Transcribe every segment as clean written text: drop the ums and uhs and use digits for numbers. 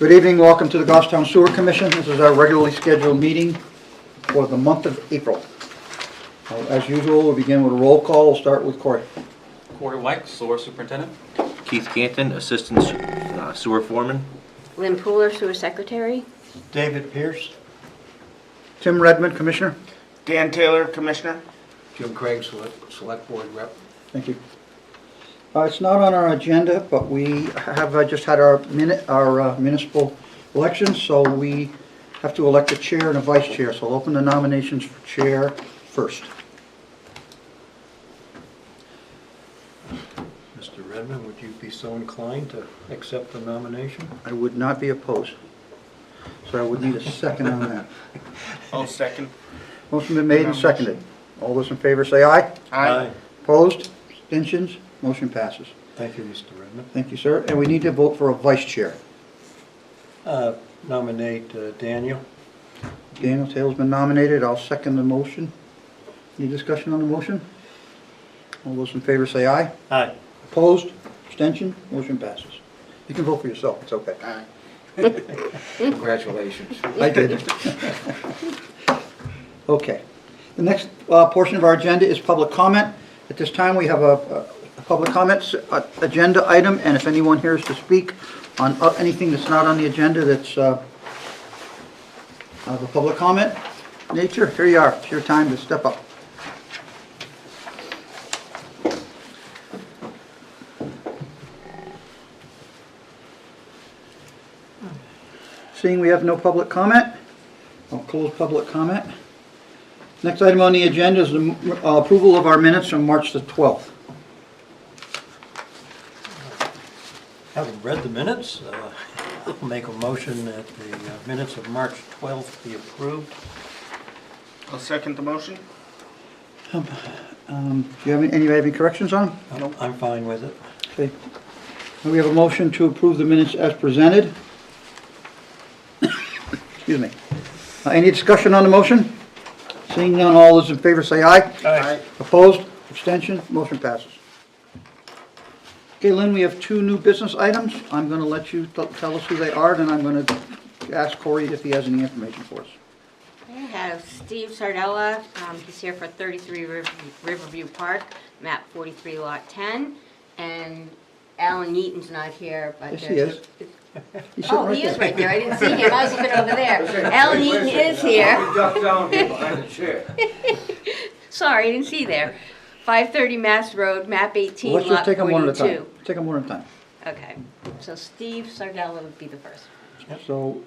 Good evening, welcome to the Goffstown Sewer Commission. This is our regularly scheduled meeting for the month of April. As usual, we'll begin with a roll call. We'll start with Corey. Corey White, Sewer Superintendent. Keith Canton, Assistant Sewer Foreman. Lynn Pooler, Sewer Secretary. David Pierce. Tim Redmond, Commissioner. Dan Taylor, Commissioner. Jim Craig, Select Board Rep. Thank you. It's not on our agenda, but we have just had our municipal elections, so we have to elect a chair and a vice chair. So I'll open the nominations for chair first. Mr. Redmond, would you be so inclined to accept the nomination? I would not be opposed. So I would need a second on that. I'll second. Motion been made and seconded. All those in favor say aye. Aye. Opposed? Abstentions? Motion passes. Thank you, Mr. Redmond. Thank you, sir. And we need to vote for a vice chair. Nominate Daniel. Daniel Taylor's been nominated. I'll second the motion. Any discussion on the motion? All those in favor say aye. Aye. Opposed? Abstention? Motion passes. You can vote for yourself. It's okay. Aye. Congratulations. I did. Okay. The next portion of our agenda is public comment. At this time, we have a public comments agenda item, and if anyone here is to speak on anything that's not on the agenda that's of a public comment nature, here you are. It's your time to step up. Seeing we have no public comment, I'll close public comment. Next item on the agenda is the approval of our minutes from March the 12th. Having read the minutes, I'll make a motion that the minutes of March 12th be approved. I'll second the motion. Do you have any corrections on them? I'm fine with it. Okay. We have a motion to approve the minutes as presented. Excuse me. Any discussion on the motion? Seeing none, all those in favor say aye. Aye. Opposed? Abstention? Motion passes. Okay, Lynn, we have two new business items. I'm going to let you tell us who they are, then I'm going to ask Corey if he has any information for us. I have Steve Sardella, he's here for 33 Riverview Park, map 43, lot 10. And Alan Yeaton's not here, but... Yes, he is. He's sitting Oh, right he is there. right there, I didn't see him, I was looking over there. Alan Yeaton is here. Duck down here behind the chair. Sorry, I didn't see you there. 530 Mass Road, map 18, Let's just lot take them one at a 42. time. Take them one at a time. Okay, so Steve Sardella would be the first. So,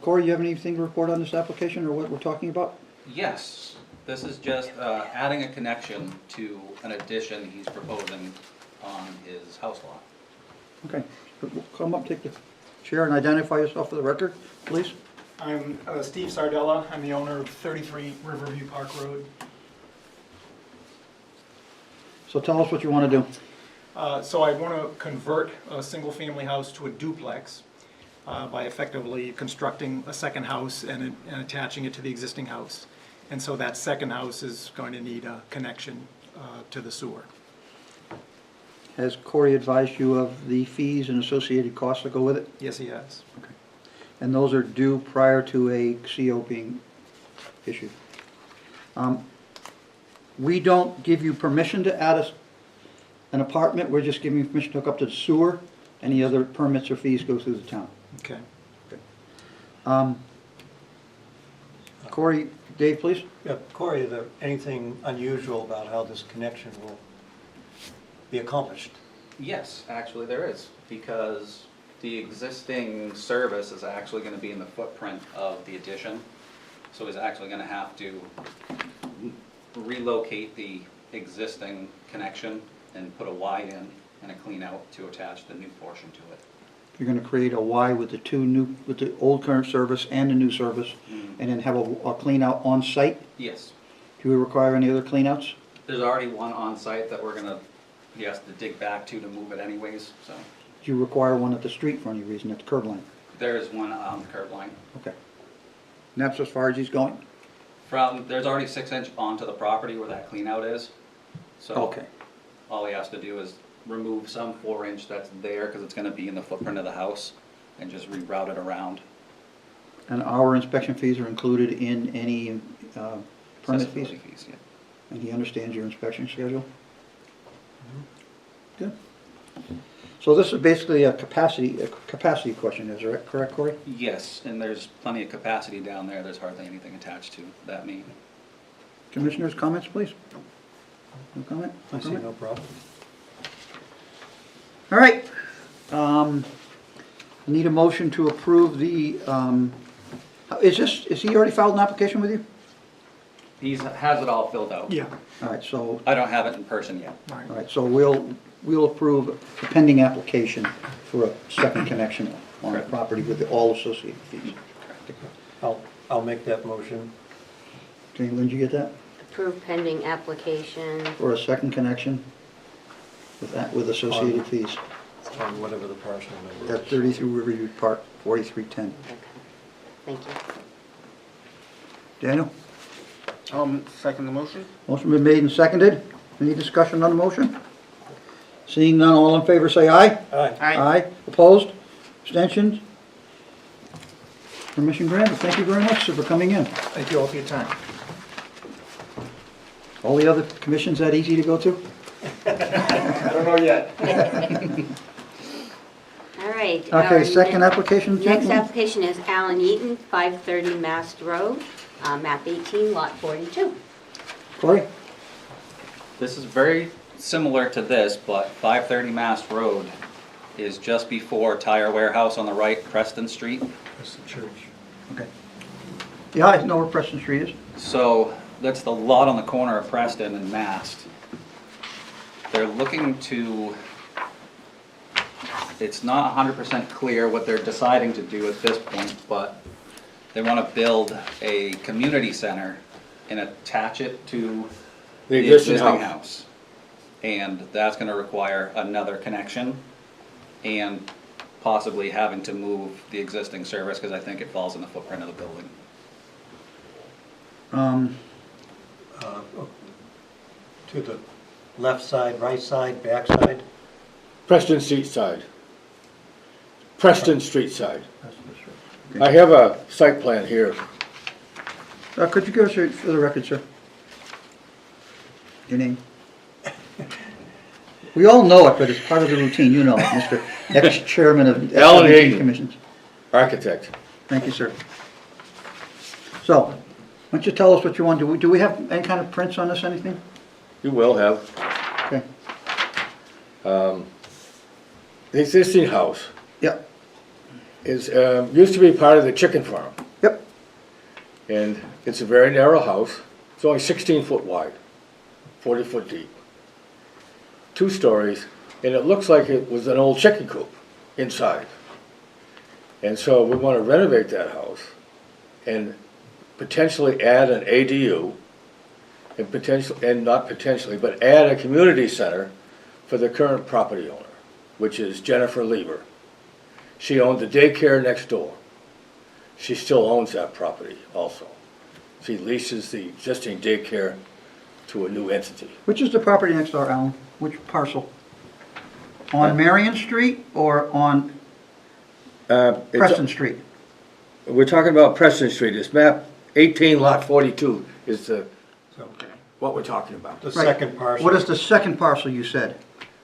Corey, you have anything to report on this application or what we're talking about? Yes, this is just adding a connection to an addition he's proposing on his house lot. Okay, come up, take the chair and identify yourself for the record, please. I'm Steve Sardella. I'm the owner of 33 Riverview Park Road. So tell us what you want to do. So I want to convert a single-family house to a duplex by effectively constructing a second house and attaching it to the existing house. And so that second house is going to need a connection to the sewer. Has Corey advised you of the fees and associated costs that go with it? Yes, he has. And those are due prior to a CO being issued. We don't give you permission to add an apartment, we're just giving you permission to hook up to the sewer. Any other permits or fees go through the town. Okay. Corey, Dave, please. Yeah, Corey, is there anything unusual about how this connection will be accomplished? Yes, actually there is, because the existing service is actually going to be in the footprint of the addition. So he's actually going to have to relocate the existing connection and put a Y in and a clean out to attach the new portion to it. You're going to create a Y with with the old current service and the new service, and then have a clean out on site. Yes, Do we require any other clean outs? there's already one on site that he has to dig back to move it anyways, so. Do you require one at the street for any reason, at the curb line? There is one on the curb line. Okay. And that's as far as he's going? There's already 6-inch onto the property where that clean out is. So Okay. all he has to do is remove some 4-inch that's there because it's going to be in the footprint of the house. and just reroute it around. And our inspection fees are included in any permit fees? Accessibility fees, yeah. And he understands your inspection schedule? Good. So this is basically a capacity question, is that correct, Corey? Yes, and there's plenty of capacity down there, there's hardly anything attached to that main. Commissioners, comments, please? No comment? I see no problem. All right. I need a motion to approve the, is he already filed an application with you? Has it all filled out. Yeah. All right, so, I don't have it in person yet. All right. all right, so we'll approve the pending application for a second connection on the Correct. property with all associated fees. I'll make that motion. Okay, Lynn, did you get that? Approve pending application. For a second connection with associated fees. On whatever the parcel number That's is. 33 Riverview Park, 4310. Okay. Thank you. Daniel? Second the motion? Motion been made and seconded. Any discussion on the motion? Seeing none, all in favor say aye. Aye. Aye. Opposed? Abstentions? Permission granted. Thank you very much, sir, for coming in. Thank you all for your time. All the other commissions that easy to go to? I don't know yet. All right. Okay, our second next- application, Next gentlemen? application is Alan Eaton, 530 Mast Road, map 18, lot 42. Corey? This is very similar to this, but 530 Mass Road is just before Tire Warehouse on the right, Preston Street. That's the church. Okay. Yeah, I know where Preston Street is. So that's the lot on the corner of Preston and Mast. They're looking to, it's not 100% clear what they're deciding to do at this point, but they want to build a community center and attach it to the existing house. And that's going to require another connection and possibly having to move the existing service because I think it falls in the footprint of the building. To the left side, right side, back side? Preston Street side. Preston Street side. That's the street. I have a site plan here. Could you give us, for the record, sir? Your name? We all know it, but it's part of the routine, you know it, Mr. Ex-Chairman of Alan SWG Hayden. Commissions. Architect. Thank you, sir. So, why don't you tell us what you want to do? Do we have any kind of prints on this, anything? You will have. Okay. The existing house Yep, is, used to be part of the chicken farm. yep. And it's a very narrow house. It's only 16 foot wide, 40 foot deep. 2 stories, and it looks like it was an old chicken coop inside. And so we want to renovate that house and potentially add an ADU and not potentially, but add a community center for the current property owner, which is Jennifer Lieber. She owned the daycare next door. She still owns that property also. She leases the existing daycare to a new entity. Which is the property next door, Alan? Which parcel? On Marion Street or on Preston Street? We're talking about Preston Street. It's map 18 lot 42 is So what we're talking about. the Right. second parcel. What is the second parcel you said?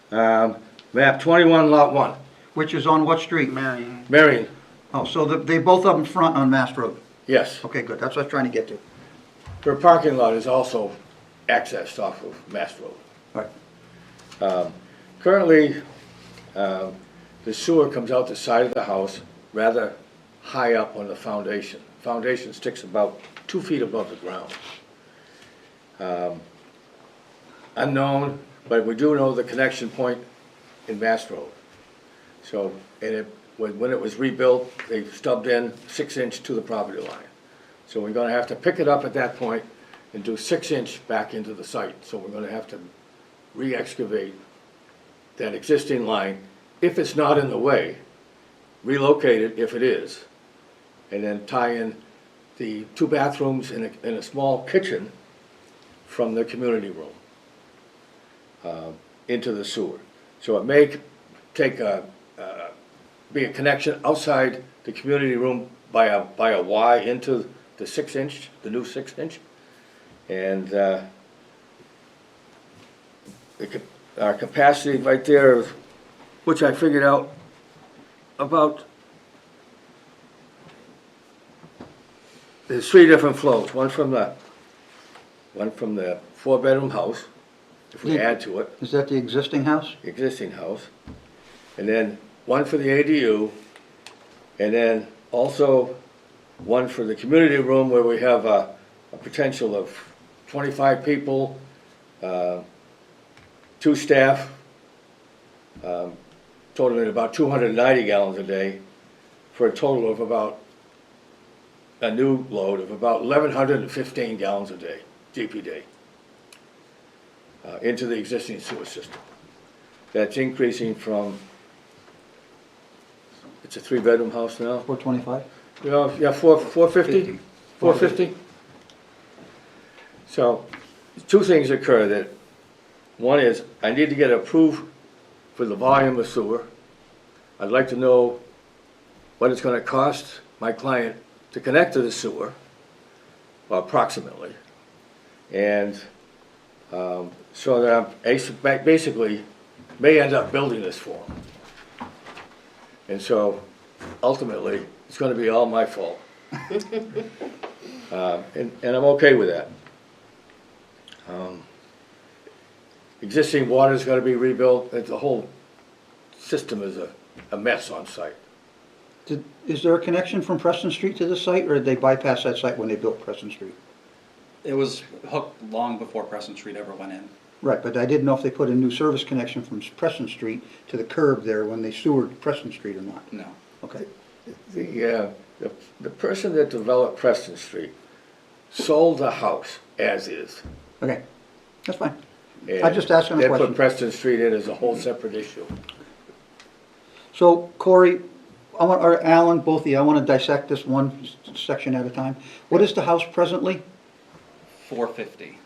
Map 21 lot 1, Which is on what street? Marion, Oh, so they both up in front on Mast Road? yes. Okay, good, that's what I was trying to get to. Her parking lot is also accessed off of Mass Road. Right. Currently, the sewer comes out the side of the house rather high up on the foundation. Foundation sticks about 2 feet above the ground. Unknown, but we do know the connection point in Mass Road. So, and when it was rebuilt, they stubbed in 6-inch to the property line. So we're gonna have to pick it up at that point and do 6-inch back into the site. So we're gonna have to re-excavate that existing line, if it's not in the way, relocate it if it is, and then tie in the 2 bathrooms and a small kitchen from the community room into the sewer. So it may take be a connection outside the community room by a Y into the 6-inch, the new 6-inch. And, our capacity right there, which I figured out about, there's 3 different flows, one from the 4-bedroom house, if we add to it, Is that the existing house? existing house, and then one for the ADU, and then also one for the community room where we have a potential of 25 people, 2 staff, totaling about 290 gallons a day, for a total of about, a new load of about 1,115 gallons a day, GPD, into the existing sewer system. That's increasing from, it's a 3-bedroom house now? 425? Yeah, 450? 450? So, 2 things occur that, one is, I need to get approved for the volume of sewer. I'd like to know what it's gonna cost my client to connect to the sewer, approximately. And, so that I'm basically may end up building this for them. And so, ultimately, it's gonna be all my fault. And I'm okay with that. Existing water's gotta be rebuilt, the whole system is a mess on site. Is there a connection from Preston Street to the site, or did they bypass that site when they built Preston Street? It was hooked long before Preston Street ever went in. Right, but I didn't know if they put a new service connection from Preston Street to the curb there when they sewered Preston Street or not. No. Okay. The person that developed Preston Street sold the house as is. Okay, that's fine. And I'm just asking a They question. put Preston Street in as a whole separate issue. So Corey, or Alan, both of you, I want to dissect this one section at a time. What is the house presently? 450.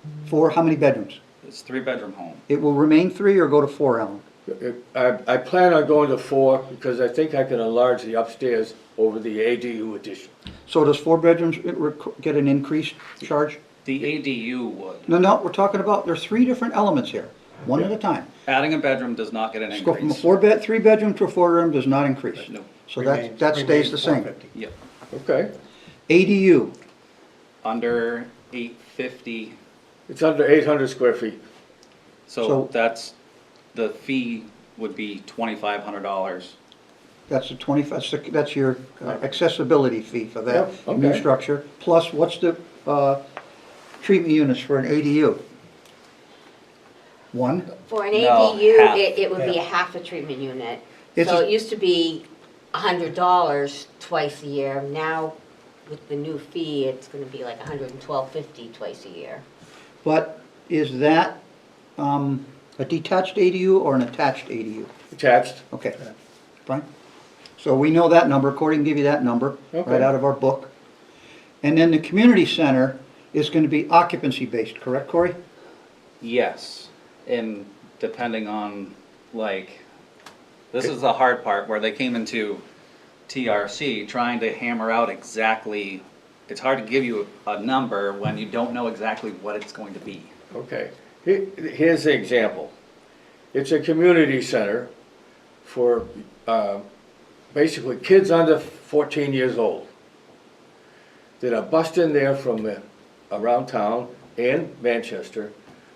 How many bedrooms? It's 3-bedroom home. It will remain 3 or go to 4, Alan? I plan on going to 4 because I think I can enlarge the upstairs over the ADU addition. So does 4 bedrooms get an increased charge? The ADU would. No, we're talking about, there's 3 different elements here, one at a time. Adding a bedroom does not get an Let's go from a increase. 3-bedroom to a 4-bedroom does not increase. No. So that stays the same. 450. Yep. Okay, ADU, Under 850, it's under 800 square feet. So- so that's, the fee would be $2,500. that's a 25, that's your accessibility fee for that Yep, new okay. structure. Plus, what's the treatment units for an ADU? 1? For an No, ADU, half. it would be a half a treatment unit. It's So a- it used to be $100 twice a year. Now, with the new fee, it's gonna be like $112.50 twice a year. But is that a detached ADU or an attached ADU? Attached, Okay, fine. So we know that number, Corey can give you that number, right Okay. out of our book. And then the community center is going to be occupancy based, correct, Corey? Yes, and depending on, like, this is the hard part, where they came into TRC trying to hammer out exactly, it's hard to give you a number when you don't know exactly what it's going to be. okay. Here's the example. It's a community center for basically kids under 14 years old that are bussed in there from around town and Manchester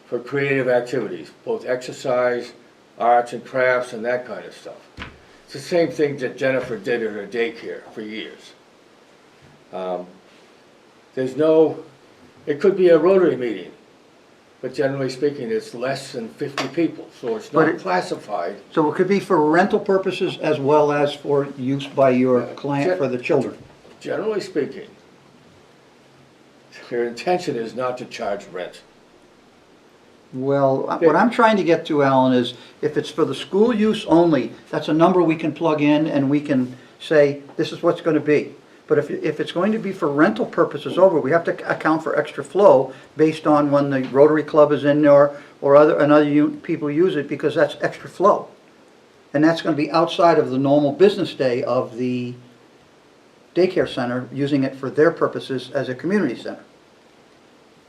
for creative activities, both exercise, arts and crafts and that kind of stuff. It's the same thing that Jennifer did at her daycare for years. There's no, it could be a Rotary meeting, but generally speaking, it's less than 50 people, so it's But not it- classified. So it could be for rental purposes as well as for use by your client for the children. Generally speaking, their intention is not to charge rent. Well, what I'm trying to get to, Alan, is if it's for the school use only, that's a number we can plug in and we can say, this is what's going to be. But if it's going to be for rental purposes over, we have to account for extra flow based on when the Rotary Club is in there or other people use it, because that's extra flow. and that's gonna be outside of the normal business day of the daycare center, using it for their purposes as a community center.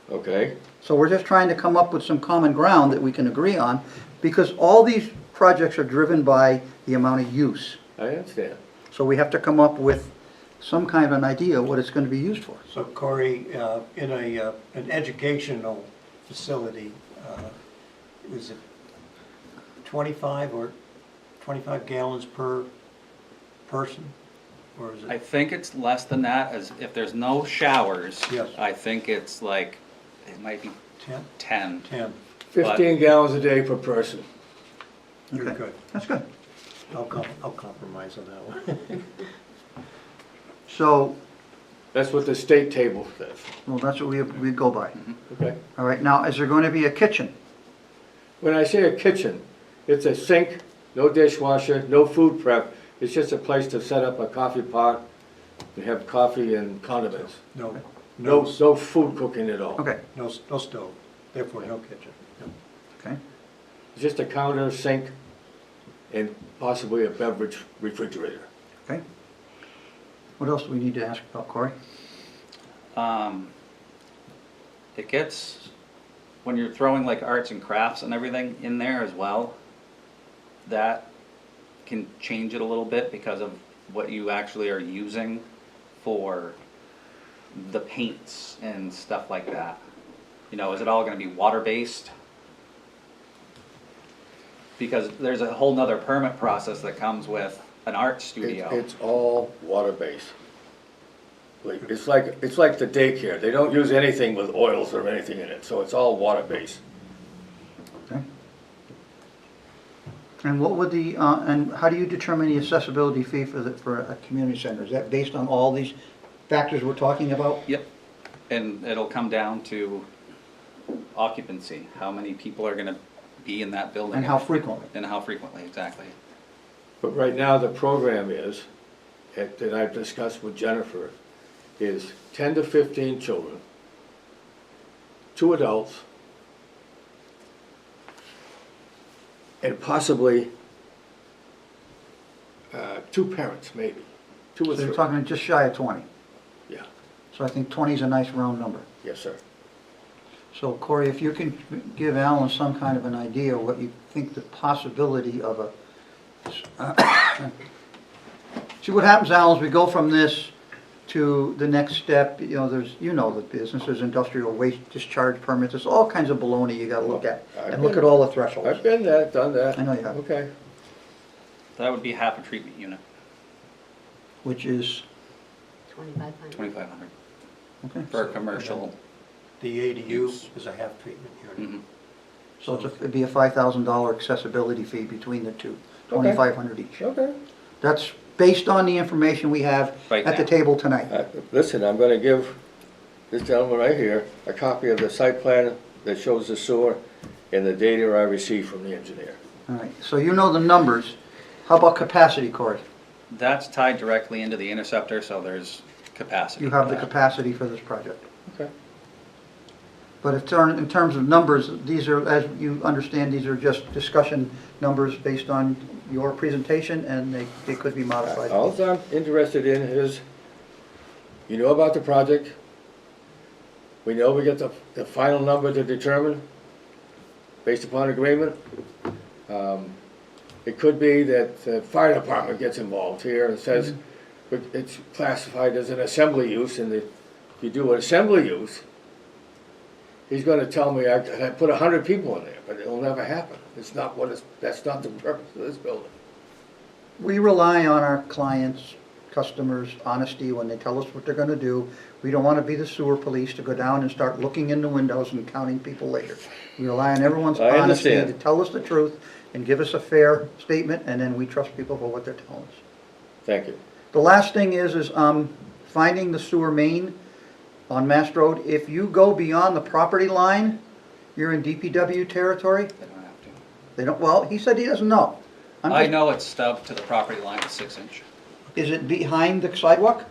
Okay, So we're just trying to come up with some common ground that we can agree on, because all these projects are driven by the amount of use. I understand. So we have to come up with some kind of an idea what it's gonna be used for. So Corey, in an educational facility, is it 25 or 25 gallons per person? Or is I it, think it's less than that, as if there's no showers. Yes. I think it's like, it might be 10? 10. 10, 15 gallons a day per person. you're Okay. good. That's good. I'll compromise on that one. So, That's what the state table says. well, that's what we go by. Okay. All right, now, is there going to be a kitchen? When I say a kitchen, it's a sink, no dishwasher, no food prep. It's just a place to set up a coffee pot and have coffee and condiments. No, No, no, no food cooking at all. Okay, no stove, therefore no kitchen. No. okay. It's just a counter, sink, and possibly a beverage refrigerator. Okay. What else do we need to ask about, Corey? It gets, when you're throwing like arts and crafts and everything in there as well, that can change it a little bit because of what you actually are using for the paints and stuff like that. You know, is it all gonna be water-based? Because there's a whole nother permit process that comes with an art studio. It's all water-based. It's like the daycare. They don't use anything with oils or anything in it, so it's all water-based. Okay. And what would the, and how do you determine the accessibility fee for a community center? Is that based on all these factors we're talking about? Yep, and it'll come down to occupancy, how many people are gonna be in that building. And how frequently? And how frequently, exactly. But right now, the program is, that I've discussed with Jennifer, is 10 to 15 children, 2 adults, and possibly 2 parents, maybe, 2 or So 3. you're talking just shy of 20. Yeah, So I think 20 is a nice round number. yes, sir. So Corey, if you can give Alan some kind of an idea what you think the possibility of a, see what happens, Alan, is we go from this to the next step, you know, the business, there's industrial waste discharge permits, there's all kinds of baloney you gotta look at, and look at all the thresholds. I've been there, done that. I know you have. Okay. That would be half a treatment unit, Which is, 2,500. 2,500, okay, for a commercial. The ADU is a half treatment unit. Mhm. so it'd be a $5,000 accessibility fee between the two, 2,500 each. Okay. That's based on the information we have Right at the now. table tonight. Listen, I'm gonna give this gentleman right here a copy of the site plan that shows the sewer and the data I received from the engineer. All right, so you know the numbers. How about capacity, Corey? That's tied directly into the interceptor, so there's capacity. You have for the that. capacity for this project. Okay. But if in terms of numbers, these are, as you understand, these are just discussion numbers based on your presentation, and they could be modified. All I'm interested in is, you know about the project. We know we get the final number to determine based upon agreement. It could be that the fire department gets involved here and says it's classified as an assembly use, and if you do an assembly use, he's gonna tell me I put 100 people in there, but it'll never happen. It's not that's not the purpose of this building. We rely on our clients, customers' honesty when they tell us what they're gonna do. We don't wanna be the sewer police to go down and start looking in the windows and counting people later. We rely on everyone's I honesty to understand. tell us the truth and give us a fair statement, and then we trust people for what they're telling us. Thank you. The last thing is finding the sewer main on Mast Road. If you go beyond the property line, you're in DPW territory. They don't have to. They don't, well, he said he doesn't know. I'm I just- know it's stubbed to the property line with 6-inch. Is it behind the sidewalk?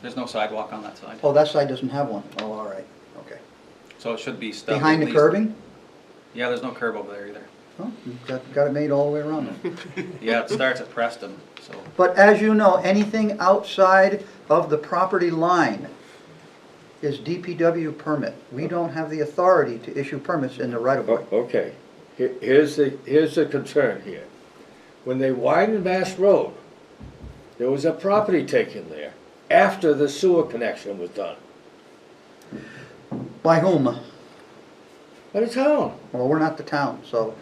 There's no sidewalk on that side. Oh, that side doesn't have one. Oh, all right, okay. So it should be stubbed. Behind at the least- curbing? Yeah, there's no curb over there either. Well, you've got it made all the way around then. Yeah, it starts at Preston, so. But as you know, anything outside of the property line is DPW permit. We don't have the authority to issue permits in the right of way. Okay, here's the concern here. When they widened Mass Road, there was a property taken there after the sewer connection was done. By whom? By the town. Well, we're not the town, so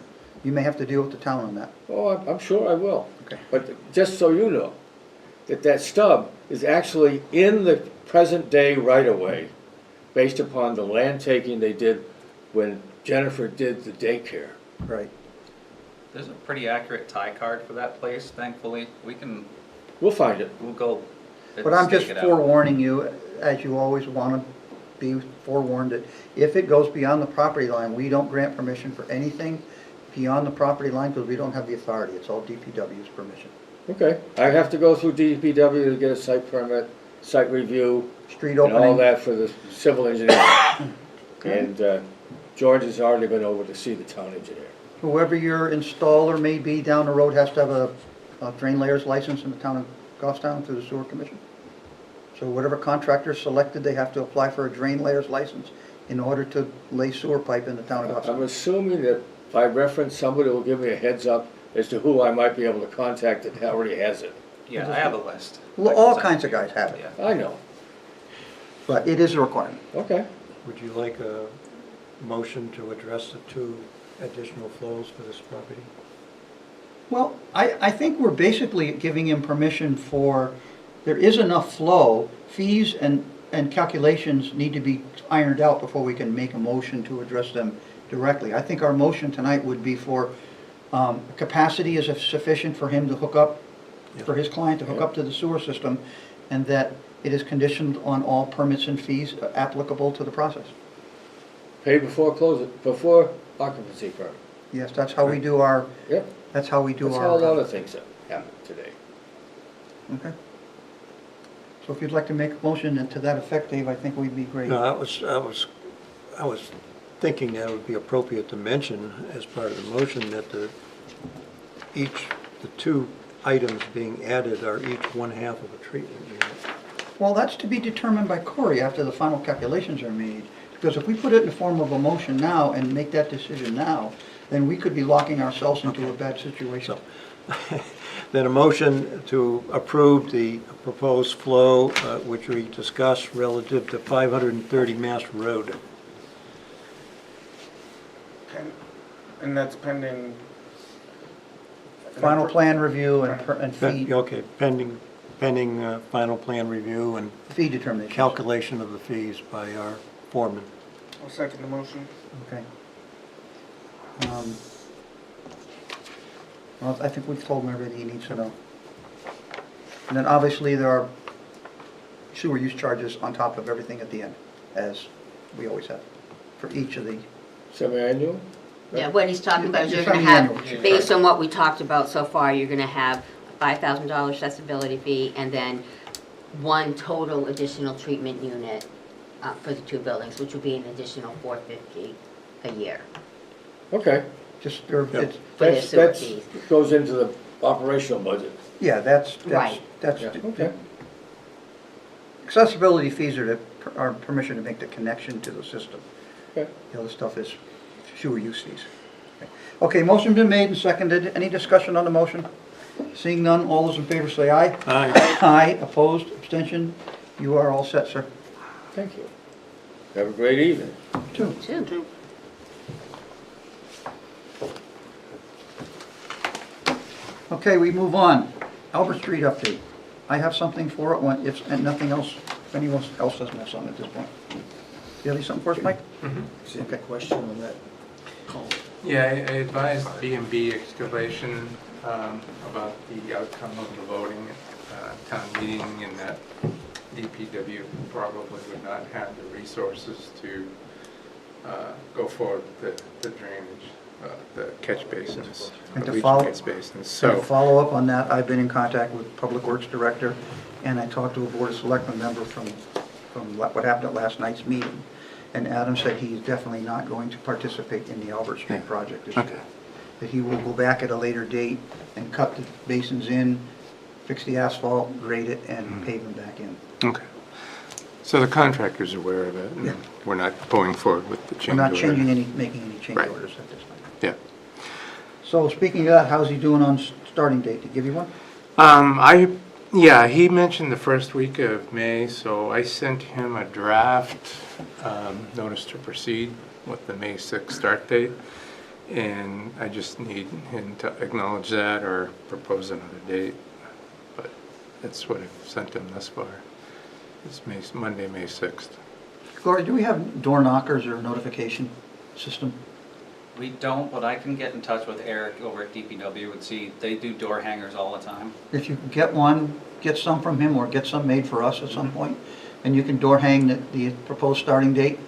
you may have to deal with the town on that. Oh, I'm sure I will. Okay. But just so you know, that stub is actually in the present day right of way based upon the land taking they did when Jennifer did the daycare. Right. There's a pretty accurate tie card for that place, thankfully. We'll find it. We'll go. But I'm just stake it out. forewarning you, as you always want to be forewarned, that if it goes beyond the property line, we don't grant permission for anything beyond the property line because we don't have the authority. It's all DPW's permission. Okay, I have to go through DPW to get a site permit, site review, Street and all opening. that for the civil engineer. And George has already been over to see the town engineer. Whoever your installer may be down the road has to have a drain layers license in the town of Goffstown through the sewer commission. So whatever contractor selected, they have to apply for a drain layers license in order to lay sewer pipe in the town of I'm Goffstown. assuming that by reference, somebody will give me a heads up as to who I might be able to contact that already has it. Yeah, I have a list. Well, all kinds of guys have it, Yeah. I know. but it is a requirement. Okay. Would you like a motion to address the 2 additional flows for this property? Well, I think we're basically giving him permission for, there is enough flow, fees and calculations need to be ironed out before we can make a motion to address them directly. I think our motion tonight would be for, capacity is sufficient for him to hook up, for his client to hook up to the sewer system, and that it is conditioned on all permits and fees applicable to the process. Pay before before occupancy permit. Yes, that's how we do our, Yep. that's how we do That's our. how a lot of things happen today. Okay. So if you'd like to make a motion and to that effect, Dave, I think we'd be great. No, I was thinking that it would be appropriate to mention as part of the motion that the 2 items being added are each 1/2 of a treatment unit. Well, that's to be determined by Corey after the final calculations are made. Because if we put it in the form of a motion now and make that decision now, then we could be locking ourselves into a bad situation. Then a motion to approve the proposed flow, which we discussed relative to 530 Mass Road. And that's pending. Final plan review and fee Okay, pending final plan review and determination. calculation of the fees by our foreman. I'll second the motion. Okay. Well, I think we've told him everything he needs to know. And then obviously there are sewer use charges on top of everything at the end, as we always have, for each of the, Semi-annual? Yeah, what he's talking about is You're you're gonna talking have, annual. based on what we talked about so far, you're gonna have a $5,000 accessibility fee and then 1 total additional treatment unit for the 2 buildings, which would be an additional $450 a year Okay. just, or it's, for their sewer That's fees. goes into the operational budget. yeah, that's, Right. that's. Yeah, okay. Accessibility fees are permission to make the connection to the system. Okay. The other stuff is sewer use fees. Okay, motion been made and seconded. Any discussion on the motion? Seeing none, all those in favor say aye. Aye. Aye, opposed, abstention. You are all set, sir. Thank you. Have a great evening. 2. 2. Okay, we move on. Albert Street update. I have something for it, and nothing else, if anyone else doesn't have something at this point. You have something for us, Mike? Okay. Question on that call. Yeah, I advised B&B Excavation about the outcome of the voting at town meeting and that DPW probably would not have the resources to go forward with the drainage, the catch basins, And to leaching follow- catch basins. So to So, follow up on that, I've been in contact with Public Works Director, and I talked to a Board of Selectmen member from what happened at last night's meeting. And Adam said he's definitely not going to participate in the Albert Street project this year. that he will go back at a later date and cut the basins in, fix the asphalt, grade it, and pave them back in. Okay. So the contractor's aware of it, and Yeah. we're not going forward with the change We're not order. making any change Right. orders at this time. Yeah. So speaking of that, how's he doing on starting date? Did he give you one? Yeah, he mentioned the first week of May, so I sent him a draft notice to proceed with the May 6th start date. And I just need him to acknowledge that or propose another date. But that's what I've sent him thus far. It's Monday, May 6th. Gloria, do we have door knockers or notification system? We don't, but I can get in touch with Eric over at DPW and see, they do door hangers all the time. If you can get one, get some from him or get some made for us at some point, and you can door hang the proposed starting date.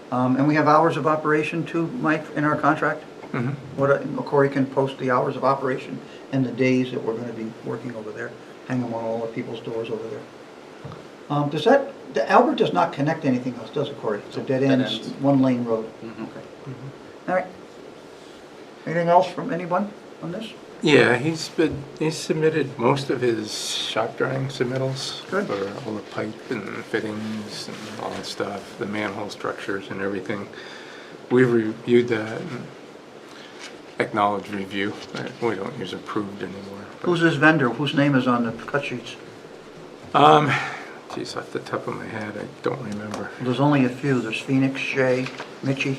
And we have hours of operation too, Mike, in our contract? Corey can post the hours of operation and the days that we're gonna be working over there, hang them on all the people's doors over there. The Albert does not connect to anything else, does it, Corey? It's a dead Dead ends, ends. one lane road. Mhm. Okay. All right. Anything else from anyone on this? Yeah, he's submitted most of his shop drawing submittals Good. for all the pipe and fittings and all that stuff, the manhole structures and everything. We've reviewed that and acknowledged review. We don't use approved anymore. but- Who's this vendor? Whose name is on the cut sheets? Geez, off the top of my head, I don't remember. There's only a few. There's Phoenix, Shea, Mitchie.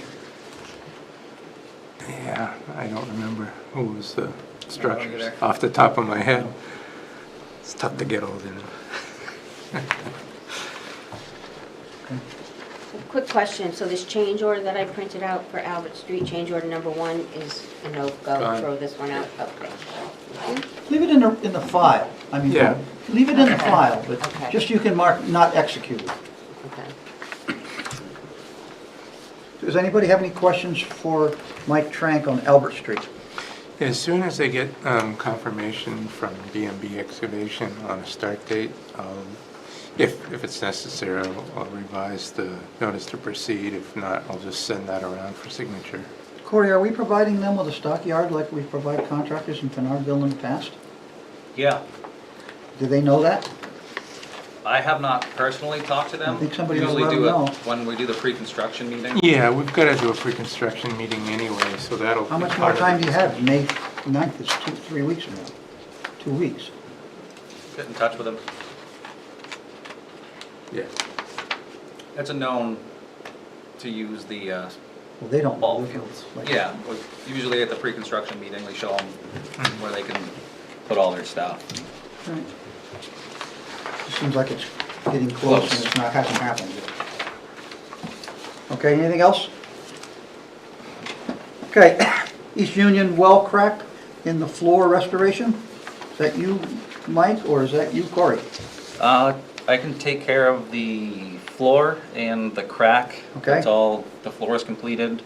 Yeah, I don't remember who was the structures there. off the top of my head. It's tough to get hold of. Quick question, so this change order that I printed out for Albert Street, change order number 1 is a no-go, Fine. throw this one out? Okay. Leave it in the file. I mean, Yeah. leave it in the file, but Okay. just you can mark not executed. Okay. Does anybody have any questions for Mike Trank on Albert Street? As soon as I get confirmation from B&B Excavation on a start date, if it's necessary, I'll revise the notice to proceed. If not, I'll just send that around for signature. Corey, are we providing them with a stockyard like we provide contractors in Kennardville in the past? Yeah, Do they know that? I have not personally talked to them. I think somebody Usually will let do them it know. when we do the pre-construction meeting. Yeah, we've got to do a pre-construction meeting anyway, so that'll. How be much part more of time the do you have? May 9th is 3 weeks from now. 2 weeks. Get in touch with them. Yeah. It's a known to use the, Well, they don't. Ball know. fields. Like- yeah, usually at the pre-construction meeting, we show them where they can put all their stuff. Right. It seems like it's getting close and it's not, hasn't happened yet. Okay, anything else? Okay, East Union well crack in the floor restoration. Is that you, Mike, or is that you, Corey? I can take care of the floor and the crack. Okay. That's all, the floor is completed.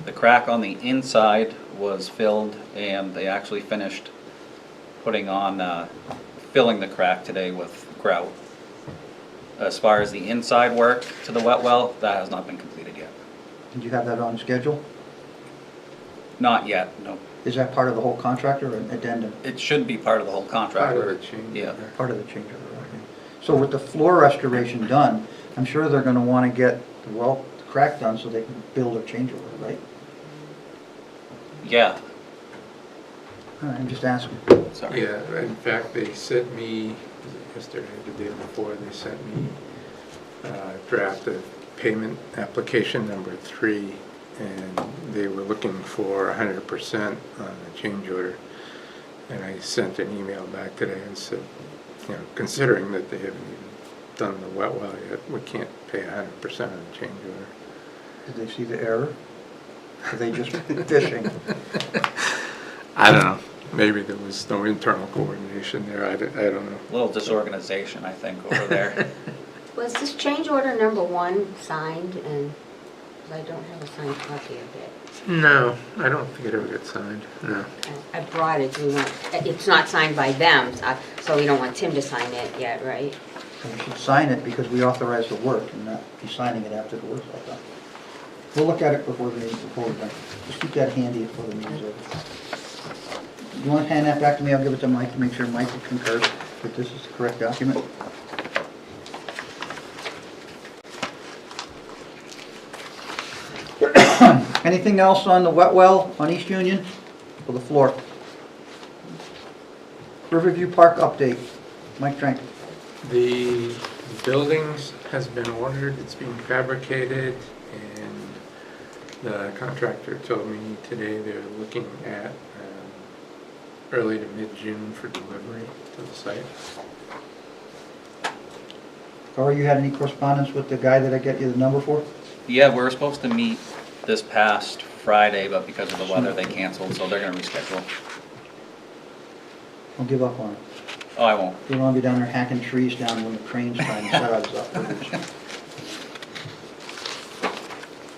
The crack on the inside was filled and they actually finished putting on, filling the crack today with grout. As far as the inside work to the wet well, that has not been completed yet. Did you have that on schedule? Not yet, no. Is that part of the whole contract or an addendum? It should be part of the whole contract. Part of the change. Yeah. Part of the change order, okay. So with the floor restoration done, I'm sure they're gonna wanna get the well crack done so they can build a change order, right? Yeah, All right, I'm just asking. sorry. Yeah, in fact, they sent me, was it yesterday, or the day before, they sent me draft of payment application number 3, and they were looking for 100% on the change order. And I sent an email back today and said, you know, considering that they haven't even done the wet well yet, we can't pay 100% on the change order. Did they see the error? Are they just fishing? I don't know. Maybe there was no internal coordination there. I don't know. A little disorganization, I think, over there. Was this change order number 1 signed, and, 'cause I don't have a signed copy of it. No, I don't think it ever got signed. No. I brought it, it's not signed by them, so we don't want Tim to sign it yet, right? We should sign it because we authorize the work and not be signing it after the work's all done. We'll look at it before the meeting, before we're done. Just keep that handy before the meeting's over. You want to hand that back to me? I'll give it to Mike to make sure Mike concurs that this is the correct document. Anything else on the wet well on East Union for the floor? Riverview Park update. Mike Trank. The buildings has been ordered, it's being fabricated, and the contractor told me today they're looking at early to mid-June for delivery to the site. Corey, you had any correspondence with the guy that I get you the number for? Yeah, we were supposed to meet this past Friday, but because of the weather, they canceled, so they're gonna reschedule. Don't give up on it. Oh, I won't. You don't want to be down there hacking trees down when the crane's trying to set us up.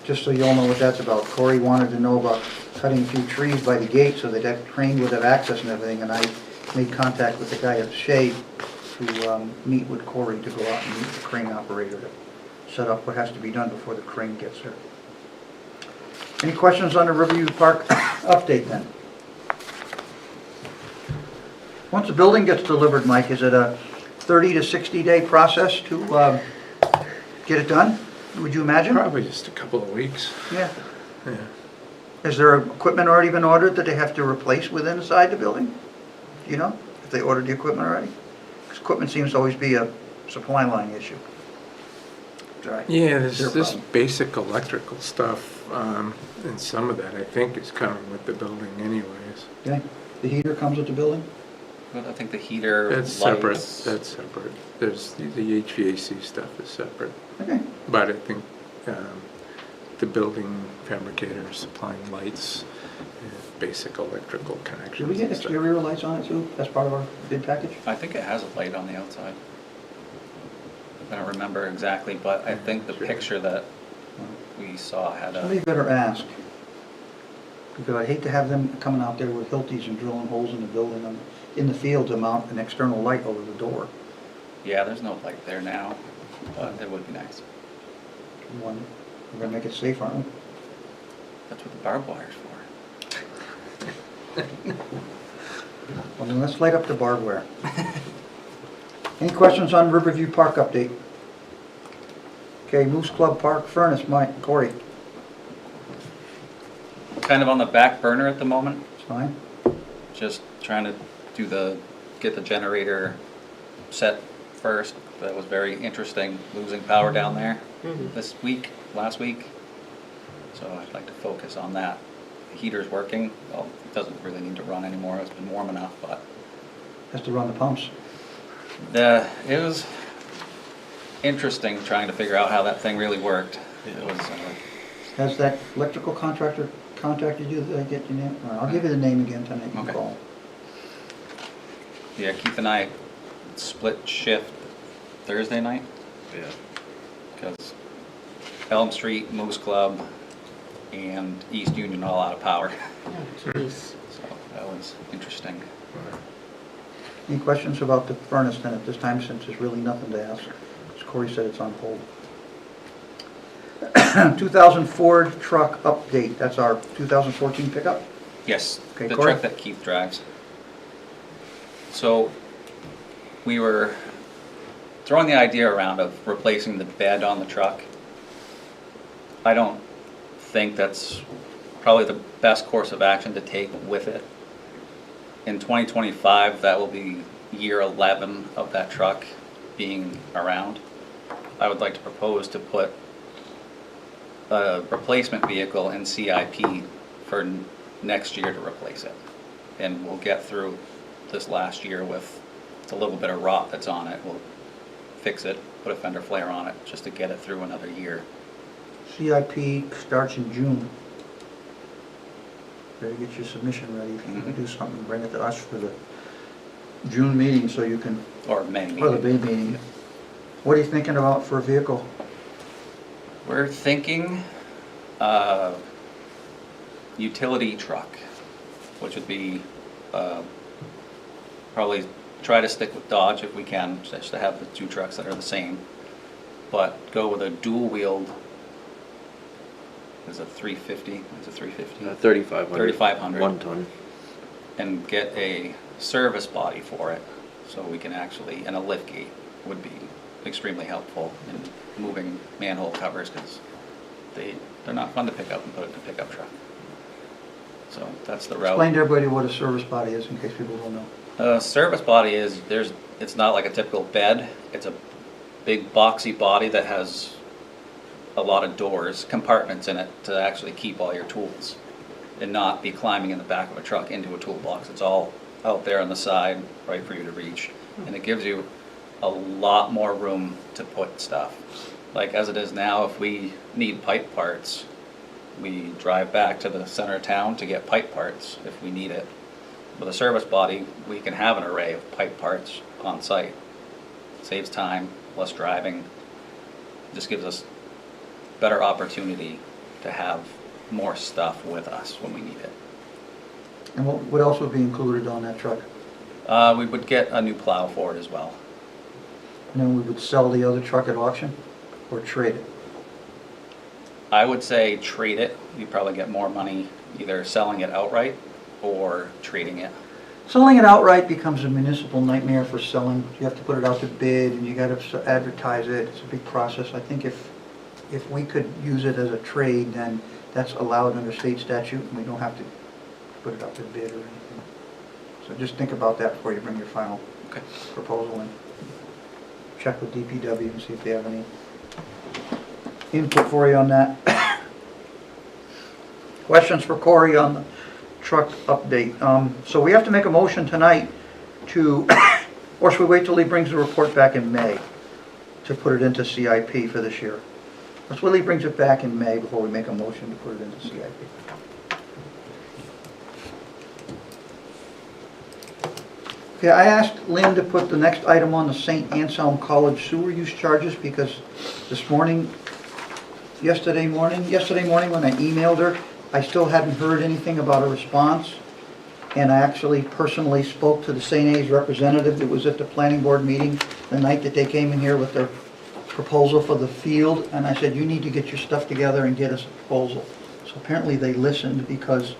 Just so you all know what that's about, Corey wanted to know about cutting a few trees by the gate so that that crane would have access and everything, and I made contact with the guy at Shade to meet with Corey to go out and meet the crane operator to set up what has to be done before the crane gets there. Any questions on the Riverview Park update then? Once a building gets delivered, Mike, is it a 30 to 60 day process to get it done, would you imagine? Probably just a couple of weeks. Yeah. Yeah. Has their equipment already been ordered that they have to replace within inside the building? Do you know, if they ordered the equipment already? Because equipment seems to always be a supply line issue. Sorry. Yeah, Their there's this problem. basic electrical stuff, and some of that I think is coming with the building anyways. Okay. The heater comes with the building? But I think the heater, That's separate, lights. that's separate. There's, the HVAC stuff is separate. Okay. But I think the building fabricator is supplying lights, basic electrical connections. Did we get and stuff. exterior lights on it too, as part of our bid package? I think it has a light on the outside. I don't remember exactly, but I think the picture that we saw had Somebody a, better ask. Because I hate to have them coming out there with Hiltis and drilling holes in the building and in the field to mount an external light over the door. yeah, there's no light there now, but it would be nice. One, we're gonna make it safe, aren't we? That's what the barbed wire's for. Well, then let's light up the barbed wire. Any questions on Riverview Park update? Okay, Moose Club Park Furnace, Mike, Corey, Kind of on the back burner at the moment, it's fine. just trying to get the generator set first. That was very interesting, losing power down there last week. So I'd like to focus on that. The heater's working, well, it doesn't really need to run anymore, it's been warm enough, but Has to run the pumps. it was interesting trying to figure out how that thing really worked. It was, Has that electrical contractor contacted you? Did I get your name? All right, I'll give you the name again tonight. You can Okay. call. yeah, Keith and I split shift Thursday night. Yeah. Because Elm Street, Moose Club, and East Union all out of power. Oh, jeez. So that was interesting. Any questions about the furnace then at this time, since there's really nothing to ask? As Corey said, it's on hold. 2000 Ford truck update. That's our 2014 pickup? Yes, Okay, the Corey? truck that Keith drives. So we were throwing the idea around of replacing the bed on the truck. I don't think that's probably the best course of action to take with it. In 2025, that will be year 11 of that truck being around. I would like to propose to put a replacement vehicle in CIP for next year to replace it. And we'll get through this last year with a little bit of rot that's on it. We'll fix it, put a fender flare on it, just to get it through another year. CIP starts in June. Better get your submission ready. If you're gonna do something, bring it to us for the June meeting so you can, Or May or the meeting. May meeting. What are you thinking about for a vehicle? We're thinking utility truck, which would be probably try to stick with Dodge if we can, just to have the two trucks that are the same, but go with a dual-wheeled is it 350? It's a 350? 3,500. 3,500. 1 ton. And get a service body for it, so we can actually, and a lift gate would be extremely helpful in moving manhole covers, because they're not fun to pick up and put it in a pickup truck. So that's the route. Explain to everybody what a service body is in case people don't know. Service body is, it's not like a typical bed, it's a big boxy body that has a lot of doors, compartments in it to actually keep all your tools and not be climbing in the back of a truck into a toolbox. It's all out there on the side, right for you to reach. And it gives you a lot more room to put stuff. Like as it is now, if we need pipe parts, we drive back to the center of town to get pipe parts if we need it. With a service body, we can have an array of pipe parts on site. Saves time, less driving, just gives us better opportunity to have more stuff with us when we need it. And what else would be included on that truck? We would get a new plow for it as well. And then we would sell the other truck at auction or trade it? I would say trade it. You'd probably get more money either selling it outright or trading it. Selling it outright becomes a municipal nightmare for selling. You have to put it out to bid and you got to advertise it. It's a big process. I think if we could use it as a trade, then that's allowed under state statute and we don't have to put it out to bid or anything. So just think about that before you bring your final Okay. proposal in. Check with DPW and see if they have any input for you on that. Questions for Corey on the truck update? So we have to make a motion tonight to, or should we wait till he brings the report back in May to put it into CIP for this year? Let's wait till he brings it back in May before we make a motion to put it into CIP. Okay, I asked Lynn to put the next item on the St. Anselm College sewer use charges because this morning, yesterday morning when I emailed her, I still hadn't heard anything about a response. And I actually personally spoke to the St. A's representative that was at the planning board meeting the night that they came in here with their proposal for the field. And I said, you need to get your stuff together and get us a proposal. So apparently they listened because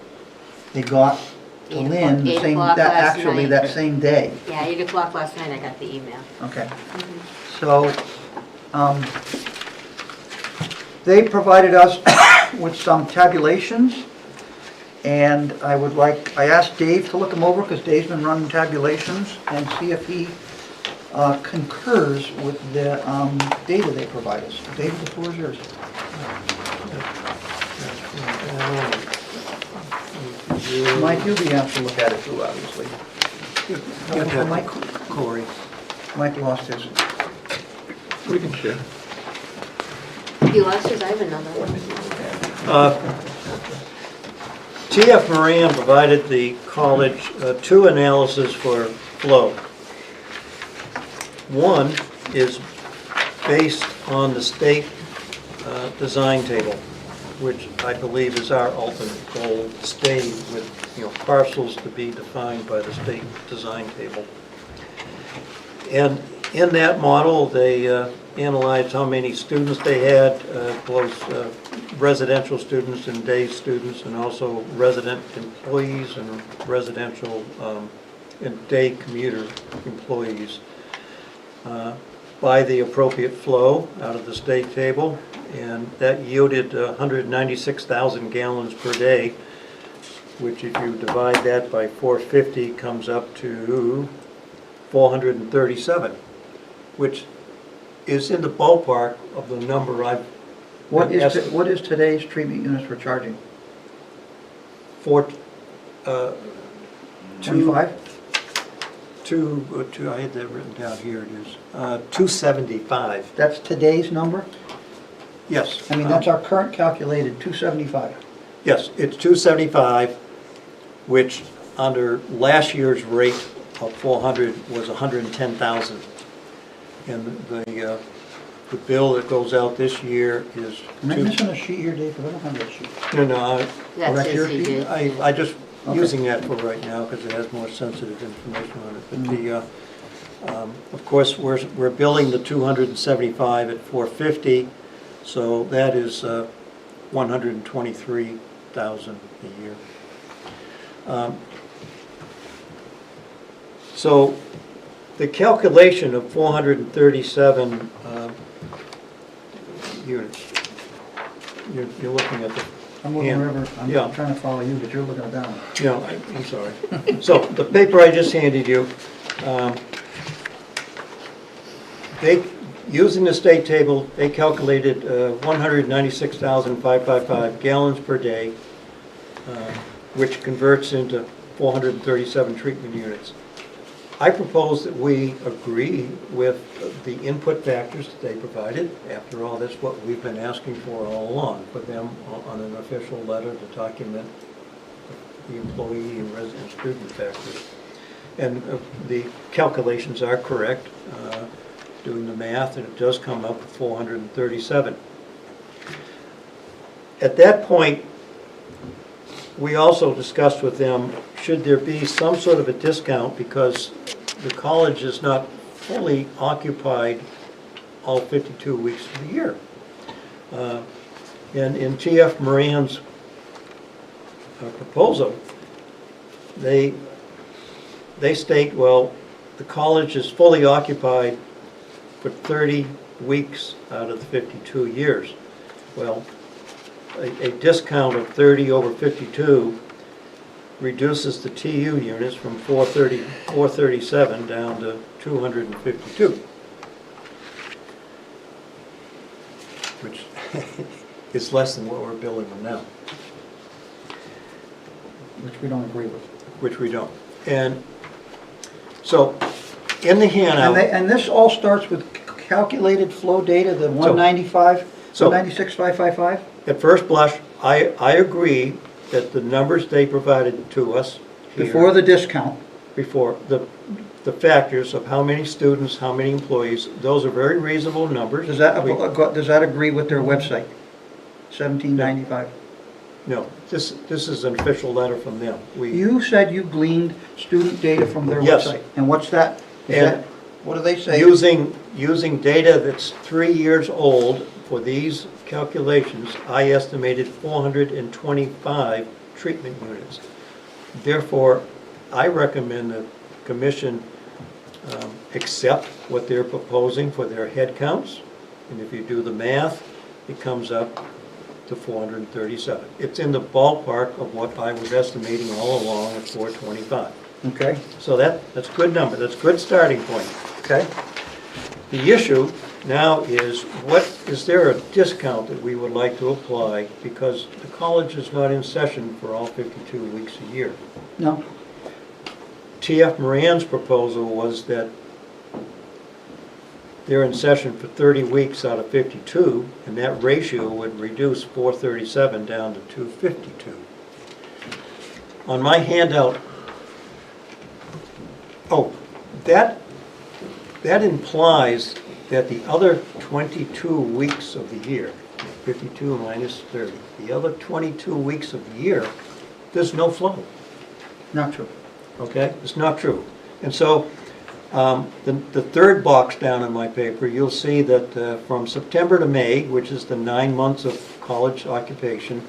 they got to Lynn the 8 same, o'clock that last actually night. that same day. Yeah, 8 o'clock last night I got the email. Okay. So, they provided us with some tabulations, and I asked Dave to look them over, because Dave's been running tabulations, and see if he concurs with the data they provide us. Dave, the floor is yours. Mike, you'll be asked to look at it too, obviously. Get that, Mike, Corey. Mike lost his. We can share. You lost yours, I have another one. TF Moran provided the college two analyses for flow. One is based on the state design table, which I believe is our ultimate goal, to stay with, parcels to be defined by the state design table. And in that model, they analyzed how many students they had, both residential students and day students, and also resident employees and residential and day commuter employees, by the appropriate flow out of the state table. And that yielded 196,000 gallons per day, which if you divide that by 450 comes up to 437, which is in the ballpark of the number I've What been is, what is today's treatment units we're charging? 25? I had that written down, here it is, 275. That's today's number? Yes. I mean, that's our current calculated, 275. Yes, it's 275, which under last year's rate of 400 was 110,000. And the bill that goes out this year is Am I missing a sheet here, Dave? 'Cause I don't have that sheet. No, That's that's your his, he sheet? did. I just Okay. using that for right now because it has more sensitive information on it. But of course, we're billing the 275 at 450, so that is $123,000 a year. So the calculation of 437 units, you're looking at the, I'm looking Yeah. wherever, Yeah. I'm trying to follow you, but you're looking down. no, I'm sorry. So the paper I just handed you, they, using the state table, they calculated 196,555 gallons per day, which converts into 437 treatment units. I propose that we agree with the input factors that they provided. After all, that's what we've been asking for all along, for them on an official letter to document the employee and resident student factors. And the calculations are correct, doing the math, and it does come up with 437. At that point, we also discussed with them, should there be some sort of a discount because the college is not fully occupied all 52 weeks of the year. And in T.F. Moran's proposal, they state, well, the college is fully occupied for 30 weeks out of the 52 years. Well, a discount of 30 over 52 reduces the TU units from 437 down to 252, which is less than what we're billing them now, Which we don't agree with. which we don't. And so in the handout, And this all starts with calculated flow data, the 195, So- 196,555? at first blush, I agree that the numbers they provided to us here, Before the discount. before the factors of how many students, how many employees, those are very reasonable numbers. Does that, We- does that agree with their website? 1795. No, this is an official letter from them. You said you gleaned student data from their Yes. website. And what's that? Is And that, what do they say? Using data that's 3 years old for these calculations, I estimated 425 treatment units. Therefore, I recommend the commission accept what they're proposing for their head counts. And if you do the math, it comes up to 437. It's in the ballpark of what I was estimating all along at 425. Okay, So that's a good number, that's a good starting point. okay. The issue now is, is there a discount that we would like to apply because the college is not in session for all 52 weeks a year? No, T.F. Moran's proposal was that they're in session for 30 weeks out of 52, and that ratio would reduce 437 down to 252. On my handout, that implies that the other 22 weeks of the year, 52 minus 30, the other 22 weeks of the year, there's no flow. not true. Okay, it's not true. And so, the third box down in my paper, you'll see that from September to May, which is the 9 months of college occupation,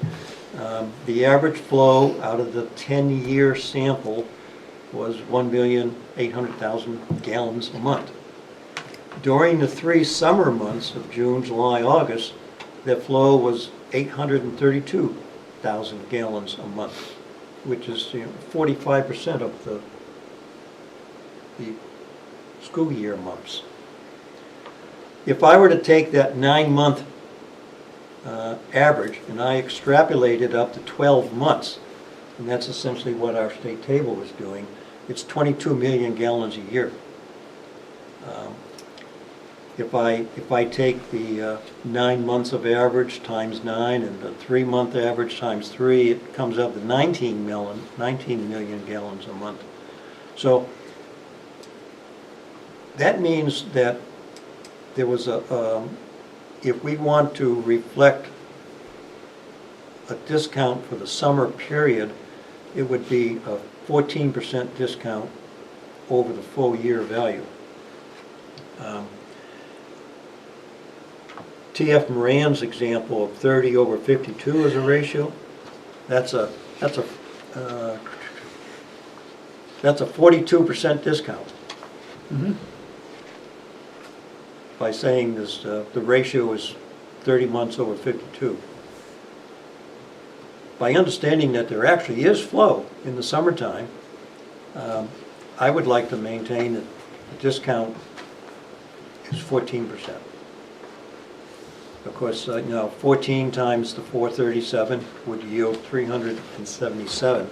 the average flow out of the 10-year sample was 1,800,000 gallons a month. During the 3 summer months of June, July, August, that flow was 832,000 gallons a month, which is 45% of the school year months. If I were to take that 9-month average and I extrapolate it up to 12 months, and that's essentially what our state table is doing, it's 22 million gallons a year. If I take the 9 months of average times 9 and the 3-month average times 3, it comes up to 19 million gallons a month. So that means that there was if we want to reflect a discount for the summer period, it would be a 14% discount over the full year value. T.F. Moran's example of 30 over 52 as a ratio, that's a 42% discount. By saying this, the ratio is 30 months over 52. By understanding that there actually is flow in the summertime, I would like to maintain that the discount is 14%. Of course, 14 times the 437 would yield 377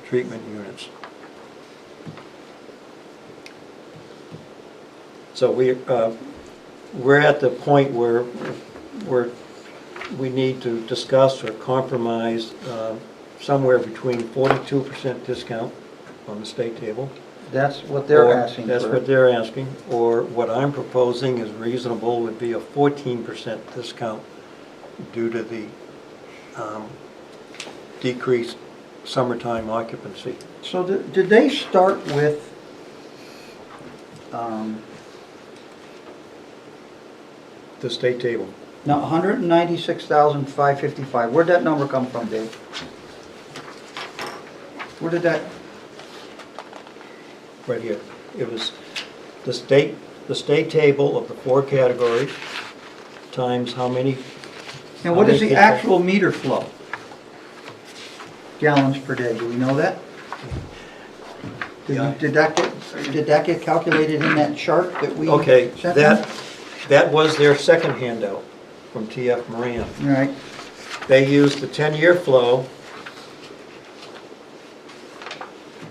treatment units. So we're at the point where we need to discuss or compromise somewhere between 42% discount on the state table. That's what they're or- asking for. That's what they're asking, or what I'm proposing is reasonable would be a 14% discount due to the decreased summertime occupancy. So did they start with, The state table. now, 196,555, where'd that number come from, Dave? Where did that, Right here. It was the state table of the 4 categories times how many. and what how is many the people- actual meter flow? Gallons per day, do we know that? Yeah. Did that get calculated in that chart that we Okay, sent them? that was their second handout from T.F. Moran. All right, They used the 10-year flow,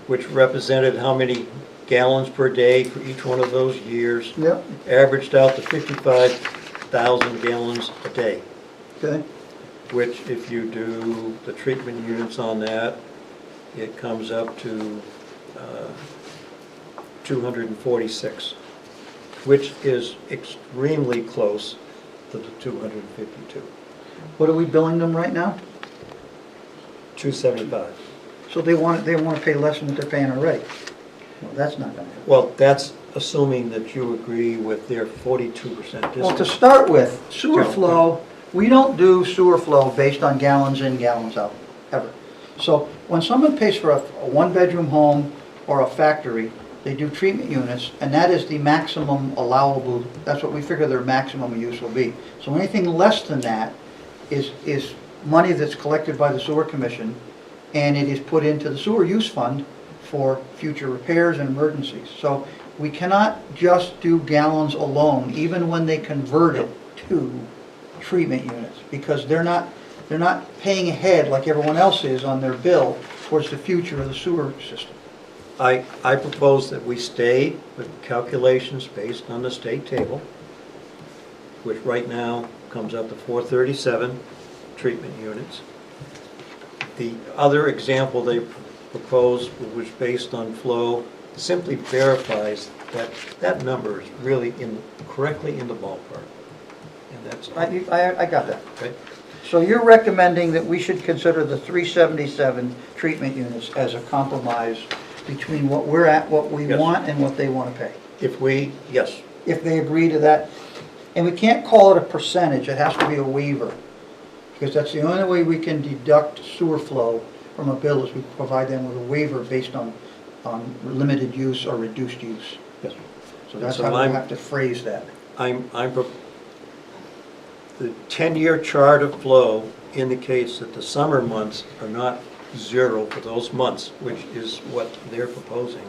which represented how many gallons per day for each one of those years, yep, averaged out to 55,000 gallons a day, okay, which if you do the treatment units on that, it comes up to 246, which is extremely close to the 252. what are we billing them right now? 275. So they want to pay less than what they're paying already. Well, that's not gonna happen. Well, that's assuming that you agree with their 42% discount. Well, to start with, sewer Yeah. flow, we don't do sewer flow based on gallons in, gallons out, ever. So when someone pays for a one-bedroom home or a factory, they do treatment units, and that is the maximum allowable, that's what we figure their maximum use will be. So anything less than that is money that's collected by the sewer commission, and it is put into the sewer use fund for future repairs and emergencies. So we cannot just do gallons alone, even when they convert it to treatment units, because they're not paying ahead like everyone else is on their bill towards the future of the sewer system. I propose that we stay with calculations based on the state table, which right now comes up to 437 treatment units. The other example they proposed, was based on flow, simply verifies that that number is really correctly in the ballpark. And that's, I got that. okay? So you're recommending that we should consider the 377 treatment units as a compromise between what we're at, what we Yes. want, and what they want to pay? Yes, If they agree to that, and we can't call it a percentage, it has to be a waiver, because that's the only way we can deduct sewer flow from a bill, is we provide them with a waiver based on limited use or reduced use. yes. So that's So how we I'm- have to phrase that. The 10-year chart of flow indicates that the summer months are not zero for those months, which is what they're proposing,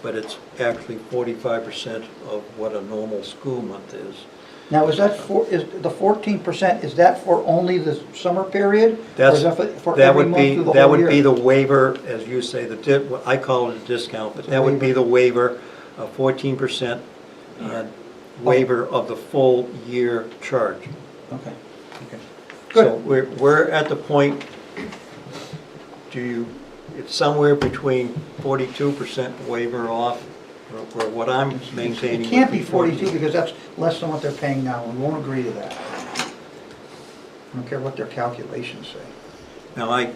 but it's actually 45% of what a normal school month is. Now, is the 14%, is that for only the summer period? Or is that for That every would month be, through the that whole would be year? the waiver, as you say, I call it a discount, but that would be the waiver, a 14% waiver of the full year charge. Okay, okay. So Good. we're at the point, it's somewhere between 42% waiver off, or what I'm maintaining. It can't would be 42 because that's less than what they're paying now, and we won't agree to that. I don't care what their calculations say. Now,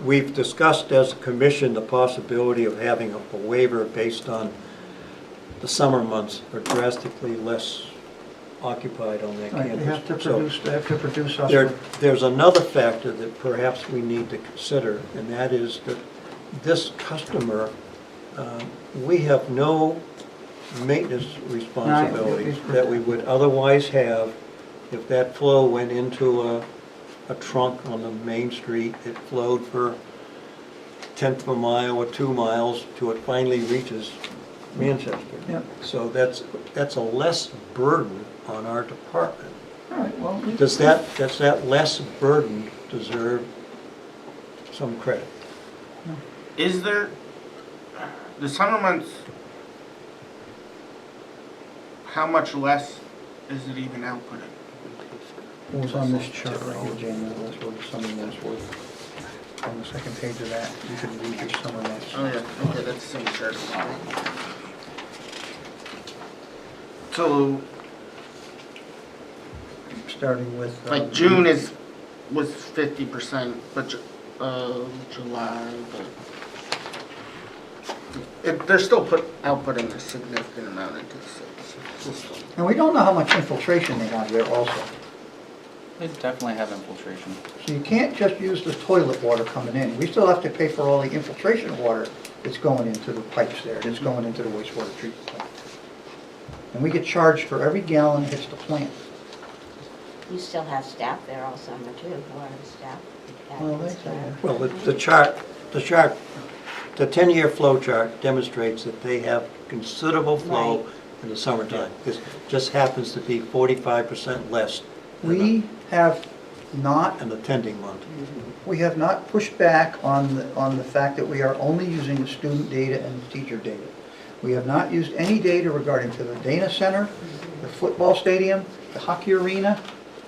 we've discussed as a commission the possibility of having a waiver based on the summer months are drastically less occupied on that Right, campus. they have to produce us. There's another factor that perhaps we need to consider, and that is that this customer, we have no maintenance responsibilities that we would otherwise have if that flow went into a trunk on the main street. It flowed for 1/10 of a mile or 2 miles till it finally reaches Manchester. Yep. So that's a less burden on our department. All right, well, Does that less burden deserve some credit? Is there, the summer months, how much less is it even outputting? it was on this chart right here, Jane, that's what the summer months were. On the second page of that, you can read your summer months. Oh, yeah, okay, that's the same chart. So, Starting with. like June was 50%, but July, but they're still outputting a significant amount into the system. And we don't know how much infiltration they have there also. They definitely have infiltration. So you can't just use the toilet water coming in. We still have to pay for all the infiltration water that's going into the pipes there, that's going into the wastewater treatment plant. And we get charged for every gallon that hits the plant. You still have staff there all summer too, a lot of staff. Well, they staff. say. Well, the 10-year flow chart demonstrates that they have considerable flow Right. in the summertime. It just happens to be 45% less We have not, in the tending month. we have not pushed back on the fact that we are only using the student data and the teacher data. We have not used any data regarding to the Dana Center, the football stadium, the hockey arena,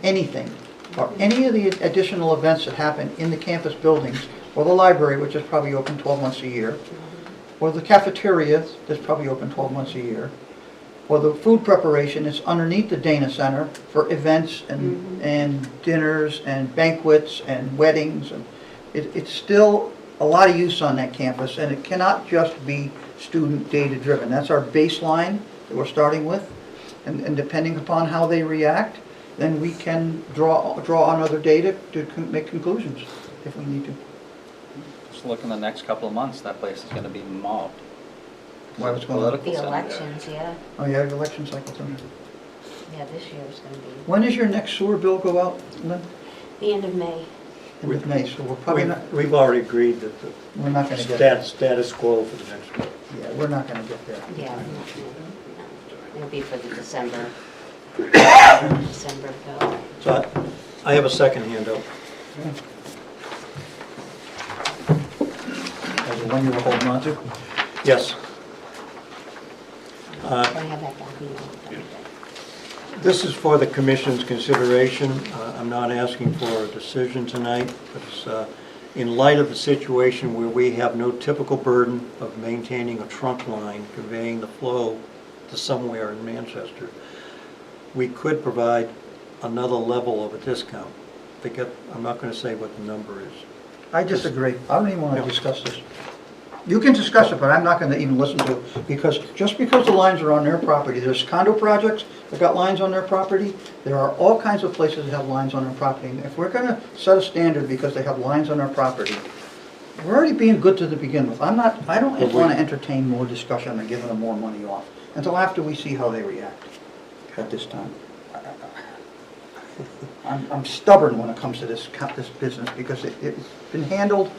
anything, or any of the additional events that happen in the campus buildings, or the library, which is probably open 12 months a year, or the cafeteria that's probably open 12 months a year, or the food preparation is underneath the Dana Center for events and dinners and banquets and weddings. And it's still a lot of use on that campus, and it cannot just be student data driven. That's our baseline that we're starting with, and depending upon how they react, then we can draw on other data to make conclusions if we need to. Just look in the next couple of months, that place is gonna be mobbed. Why, what's going on? Political The center. elections, yeah, Oh, yeah, the election cycle's on. yeah, this year is gonna be When does your next sewer bill go out, Lynn? the end of May. End of May, so we're probably not, We've already agreed that the we're not gonna get there. status quo for the next one. Yeah, we're not gonna get there. Yeah, no. It'll be for the December bill. So I have a second handout. As the one you were holding on to. Yes. Can I have that copy? This is for the commission's consideration. I'm not asking for a decision tonight, but it's in light of the situation where we have no typical burden of maintaining a trunk line conveying the flow to somewhere in Manchester, we could provide another level of a discount. I'm not going to say what the number is. I disagree. I don't even want to discuss this. You can discuss it, but I'm not going to even listen to it, because just because the lines are on their property, there's condo projects that got lines on their property. There are all kinds of places that have lines on their property. And if we're going to set a standard because they have lines on their property, we're already being good to begin with. I don't want to entertain more discussion on giving them more money off until after we see how they react at this time. I'm stubborn when it comes to this business, because it's been handled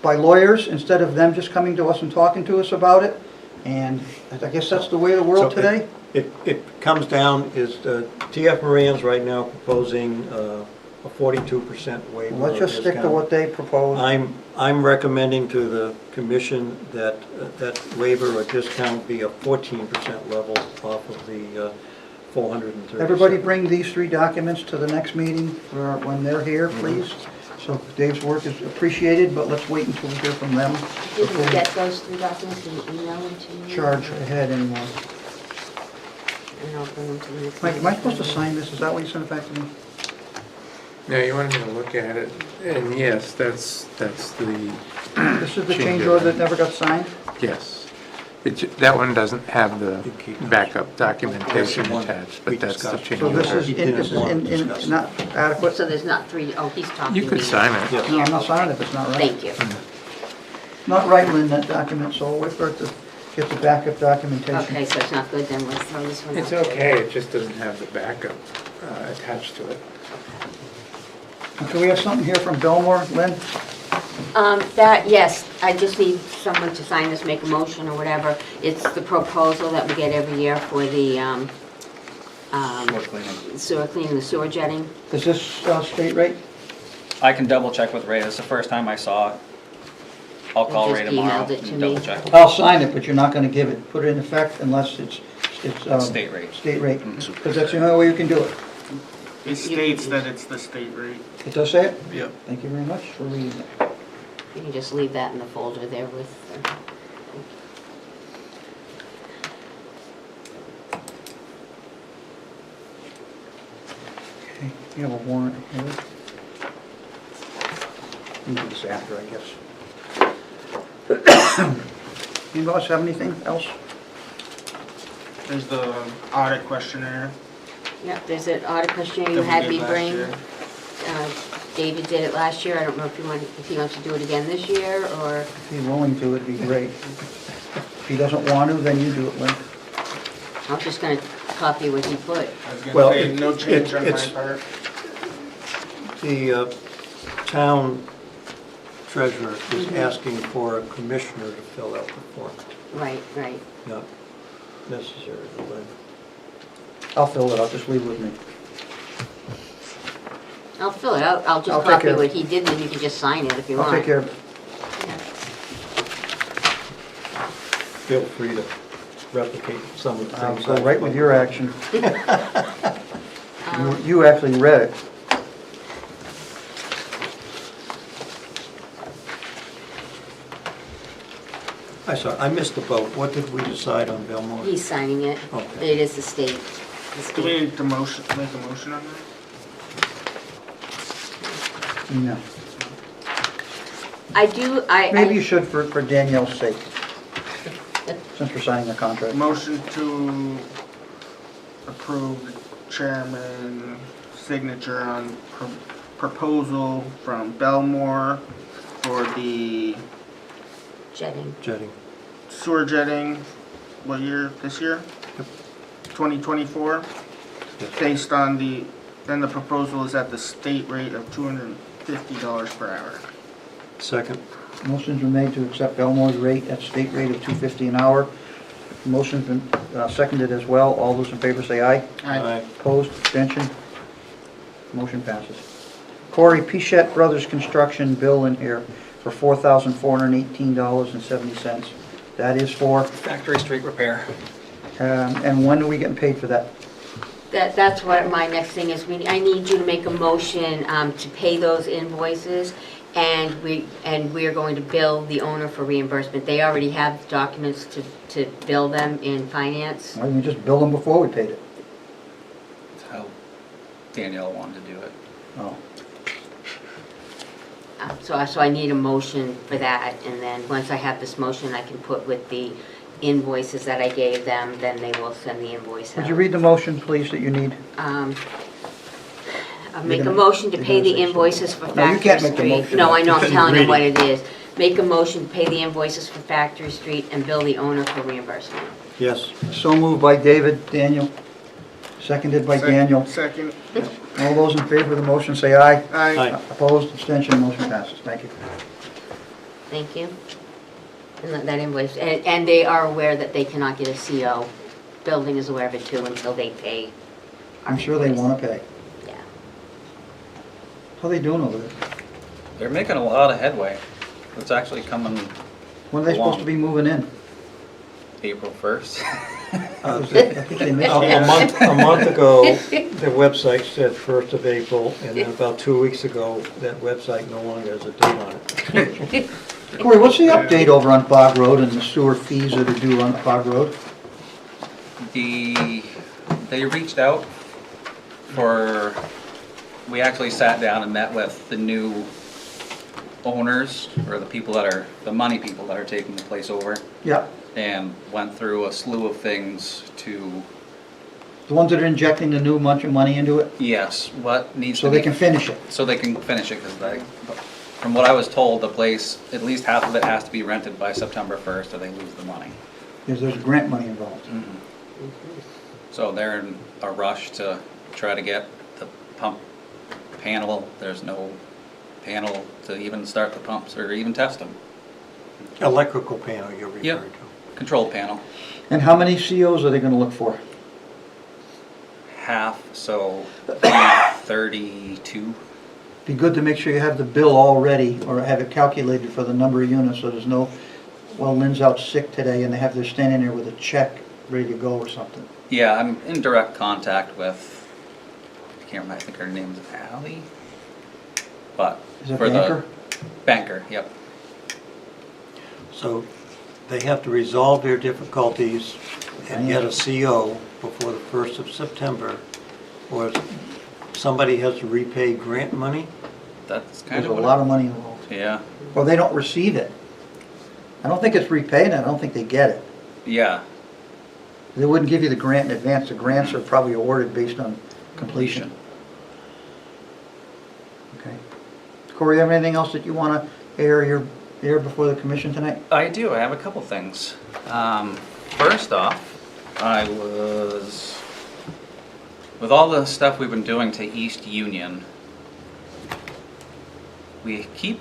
by lawyers instead of them just coming to us and talking to us about it. And I guess that's the way of the world So today. It comes down, is TF Moran's right now proposing a 42% waiver. Let's of just stick to discount. what they propose. I'm recommending to the commission that that waiver or discount be a 14% level off of the 430. Everybody bring these 3 documents to the next meeting for when they're here, please. So Dave's work is appreciated, but let's wait until we hear from them Did before you we get those 3 documents, did you email them to me? charge ahead anymore. And I'll bring them to the next Mike, am I meeting. supposed to sign this? Is that what you sent it back to me? Now, you wanted me to look at it, and yes, that's the, This is the change order that never got signed? yes. That one doesn't have the You keep- backup documentation That's the one attached, we but that's the discussed. change So this order. is, not adequate? So there's not three, oh, he's talking. You could sign it. Yes. No, I'm not signing it if it's not right. Thank you. Not right, Lynn, that document, so we'll wait for it to get the backup documentation. Okay, so it's not good, then we'll throw this one out. It's okay, it just doesn't have the backup attached to it. Okay, we have something here from Belmore, Lynn? Yes, I just need someone to sign this, make a motion or whatever. It's the proposal that we get every year for the Sewer cleaning. sewer cleaning, the sewer jetting. Is this state rate? I can double check with Ray, it's the first time I saw it. I'll call Just Ray tomorrow emailed it to and me. double check. I'll sign it, but you're not gonna give it, put it in effect unless it's State rate. state rate, because that's the only way you can do it. It states that it's the state rate. It does say it? Yep. Thank you very much for reading it. You can just leave that in the folder there with, Okay, you have a warrant here. You do this after, I guess. Anybody else have anything else? There's the audit questionnaire yeah, there's an audit questionnaire that you we had did me last bring. year. David did it last year. I don't know if he wants to do it again this year, or, If he's willing to, it'd be great. If he doesn't want to, then you do it, Lynn. I'm just gonna copy what he put. I was Well, gonna say, no change on my it's- part. The town treasurer is asking for a commissioner to fill out the form, Right, right. not necessary to Lynn. I'll fill it out, just leave it with me. I'll fill it out. I'll I'll just take copy care of what it. he did, and then you can just sign it if you want. I'll take care of it. Feel free to replicate some of the I'll things. go I right with put. your action. You actually read it. I saw, I missed the vote. What did we decide on Belmore? He's signing it. Okay. It is the state. The Do we state. need to make a motion on that? No. I do, Maybe you should for Danielle's sake, since we're signing the contract. Motion to approve the chairman signature on proposal from Belmore for the jetting. Jetting. sewer jetting, what year, this year? 2024, Yes. based on the proposal is at the state rate of $250 per hour. Second. Motion's been made to accept Belmore's rate at state rate of $2.50 an hour. Motion's been seconded as well. All those in favor say aye. Aye. Opposed, abstention? Motion passes. Corey Pichette Brothers Construction bill in here for $4,418.70. That is for, Factory street repair. and when are we getting paid for that? That's what my next thing is. I need you to make a motion to pay those invoices, and we are going to bill the owner for reimbursement. They already have documents to bill them in finance. Why didn't we just bill them before we paid it? That's how Danielle wanted to do it. Oh, So I need a motion for that, and then once I have this motion, I can put with the invoices that I gave them, then they will send the invoice out. would you read the motion, please, that you need? I'll make a gonna- motion to you're pay gonna the say invoices for No, you Factory can't make the Street. motion. No, I know, I'm Just telling you read what it. it is. Make a motion to pay the invoices for Factory Street and bill the owner for reimbursement. Yes. So moved by David, Daniel. Seconded by Daniel. Second. All those in favor of the motion say aye. Aye. Opposed, abstention, motion passes. Thank you. Thank you. And that invoice, and they are aware that they cannot get a CO. Building is aware of it too until they pay. our I'm sure they invoice. want to pay. Yeah. How are they doing over there? They're making a lot of headway. It's actually coming When are they supposed to be moving in? April 1st. I think they missed A it. month ago, the website said 1st of April, and then about 2 weeks ago, that website no longer has a date on it. Corey, what's the update over on Bog Road and the sewer fees that are due on Bog Road? They reached out we actually sat down and met with the new owners, or the people that are, the money people that are taking the place over, Yeah, and went through a slew of things to, the ones that are injecting the new bunch of money into it, yes, what needs to so be. they can finish it. So they can finish it, because from what I was told, the place, at least half of it has to be rented by September 1st, or they lose the money. Because there's grant money involved. So they're in a rush to try to get the pump panel. There's no panel to even start the pumps or even test them. Electrical panel you're referring Yep. to. Control panel, And how many COs are they gonna look for? half, so 32. Be good to make sure you have the bill all ready, or have it calculated for the number of units, so there's no, well, Lynn's out sick today, and they have, they're standing there with a check ready to go or something. Yeah, I'm in direct contact with, I can't remember, I think her name's Ally. But Is that for the Banker? banker, yep. So they have to resolve their difficulties and get a CO before the 1st of September, or somebody has to repay grant money? That's kind There's of a what lot of money involved. Yeah, Or they don't receive it. I don't think it's repaid, and I don't think they get it. yeah. They wouldn't give you the grant in advance. The grants are probably awarded based on completion. Okay. Corey, you have anything else that you want to air before the commission tonight? I do, I have a couple things. First off, I was, with all the stuff we've been doing to East Union, we keep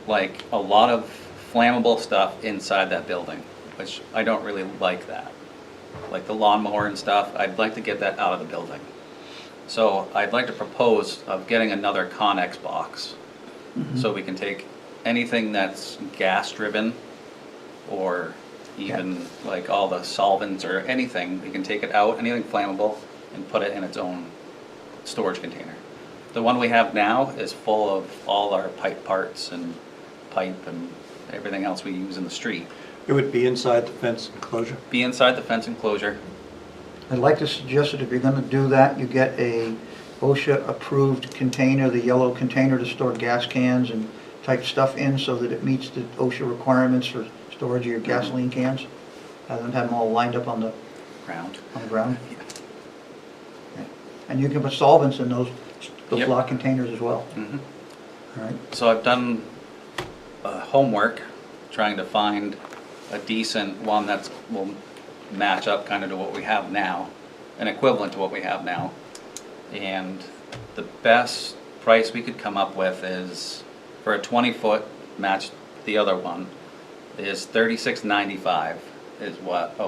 like a lot of flammable stuff inside that building, which I don't really like that. Like the lawnmower and stuff, I'd like to get that out of the building. So I'd like to propose of getting another Connex box, so we can take anything that's gas driven, or even like all the solvents or anything, we can take it out, anything flammable, and put it in its own storage container. The one we have now is full of all our pipe parts and pipe and everything else we use in the street. It would be inside the fence enclosure? Be inside the fence enclosure. I'd like to suggest that if you're going to do that, you get a OSHA-approved container, the yellow container to store gas cans and type stuff in, so that it meets the OSHA requirements for storage of your gasoline cans, rather than have them all lined up on the Ground. ground. Okay. And you can put solvents in those Yep. block containers as well. Mhm. All right. So I've done homework trying to find a decent one that will match up kind of to what we have now, an equivalent to what we have now. And the best price we could come up with is, for a 20-foot, match the other one, is $36.95 is what,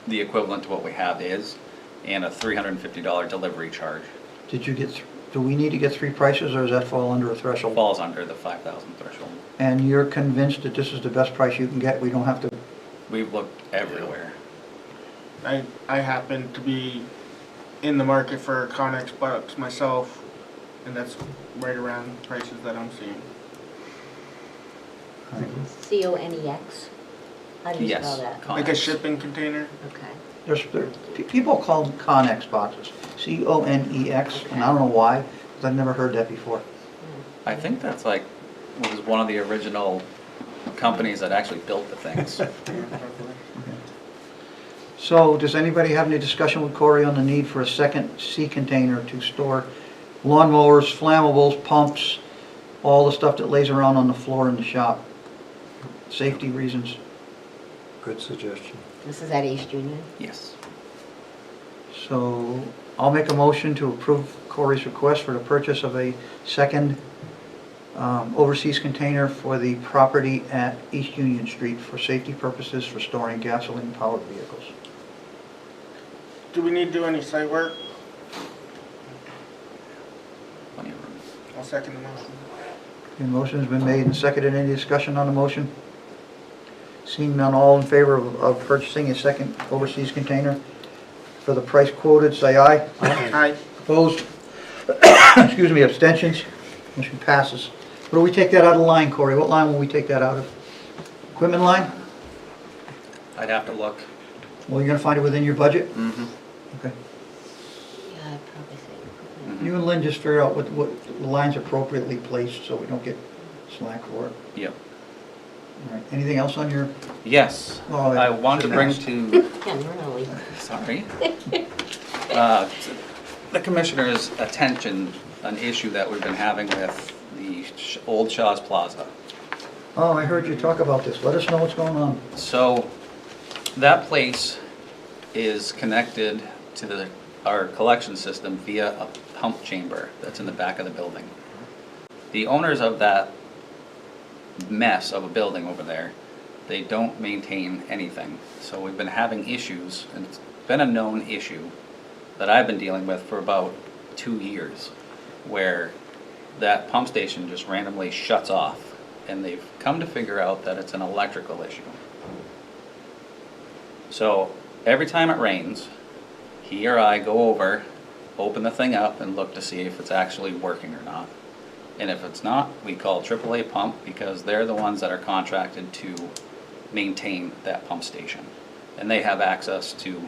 the equivalent to what we have is, and a $350 delivery charge. Did you get, do we need to get three prices, or does that fall under a threshold? Falls under the 5,000 threshold. And you're convinced that this is the best price you can get? We don't have to, We've looked everywhere. I happen to be in the market for Connex box myself, and that's right around the prices that I'm seeing. CONEX? How do you Yes. spell that? Like a Connex. shipping container. Okay. people call them Connex boxes, C-O-N-E-X, and I don't know why, because I've never heard that before. I think that's like, was one of the original companies that actually built the things. So, does anybody have any discussion with Corey on the need for a second sea container to store lawnmowers, flammables, pumps, all the stuff that lays around on the floor in the shop? Safety reasons. Good suggestion. This is at East Union? Yes. So, I'll make a motion to approve Corey's request for the purchase of a second overseas container for the property at East Union Street for safety purposes for storing gasoline-powered vehicles. Do we need to do any site work? Plenty of room. I'll second the motion. The motion has been made and seconded. Any discussion on the motion? Seeing none, all in favor of purchasing a second overseas container for the price quoted, say aye. Aye. Opposed? Excuse me, abstentions? Motion passes. Where do we take that out of line, Corey? What line will we take that out of? Equipment line? I'd have to look. Well, you're gonna find it within your budget? Mm-hmm. Okay. Yeah, I'd probably say. You and Lynn just figure out what the line's appropriately placed, so we don't get slack for it. Yep. All right. Anything else on your, Yes, Oh, I want to bring shouldn't to, Yeah, really. sorry, the commissioner's attention an issue that we've been having with the old Shaw's Plaza. oh, I heard you talk about this. Let us know what's going on. So, that place is connected to our collection system via a pump chamber that's in the back of the building. The owners of that mess of a building over there, they don't maintain anything. So we've been having issues, and it's been a known issue that I've been dealing with for about 2 years, where that pump station just randomly shuts off, and they've come to figure out that it's an electrical issue. So every time it rains, he or I go over, open the thing up and look to see if it's actually working or not. And if it's not, we call AAA Pump because they're the ones that are contracted to maintain that pump station. And they have access to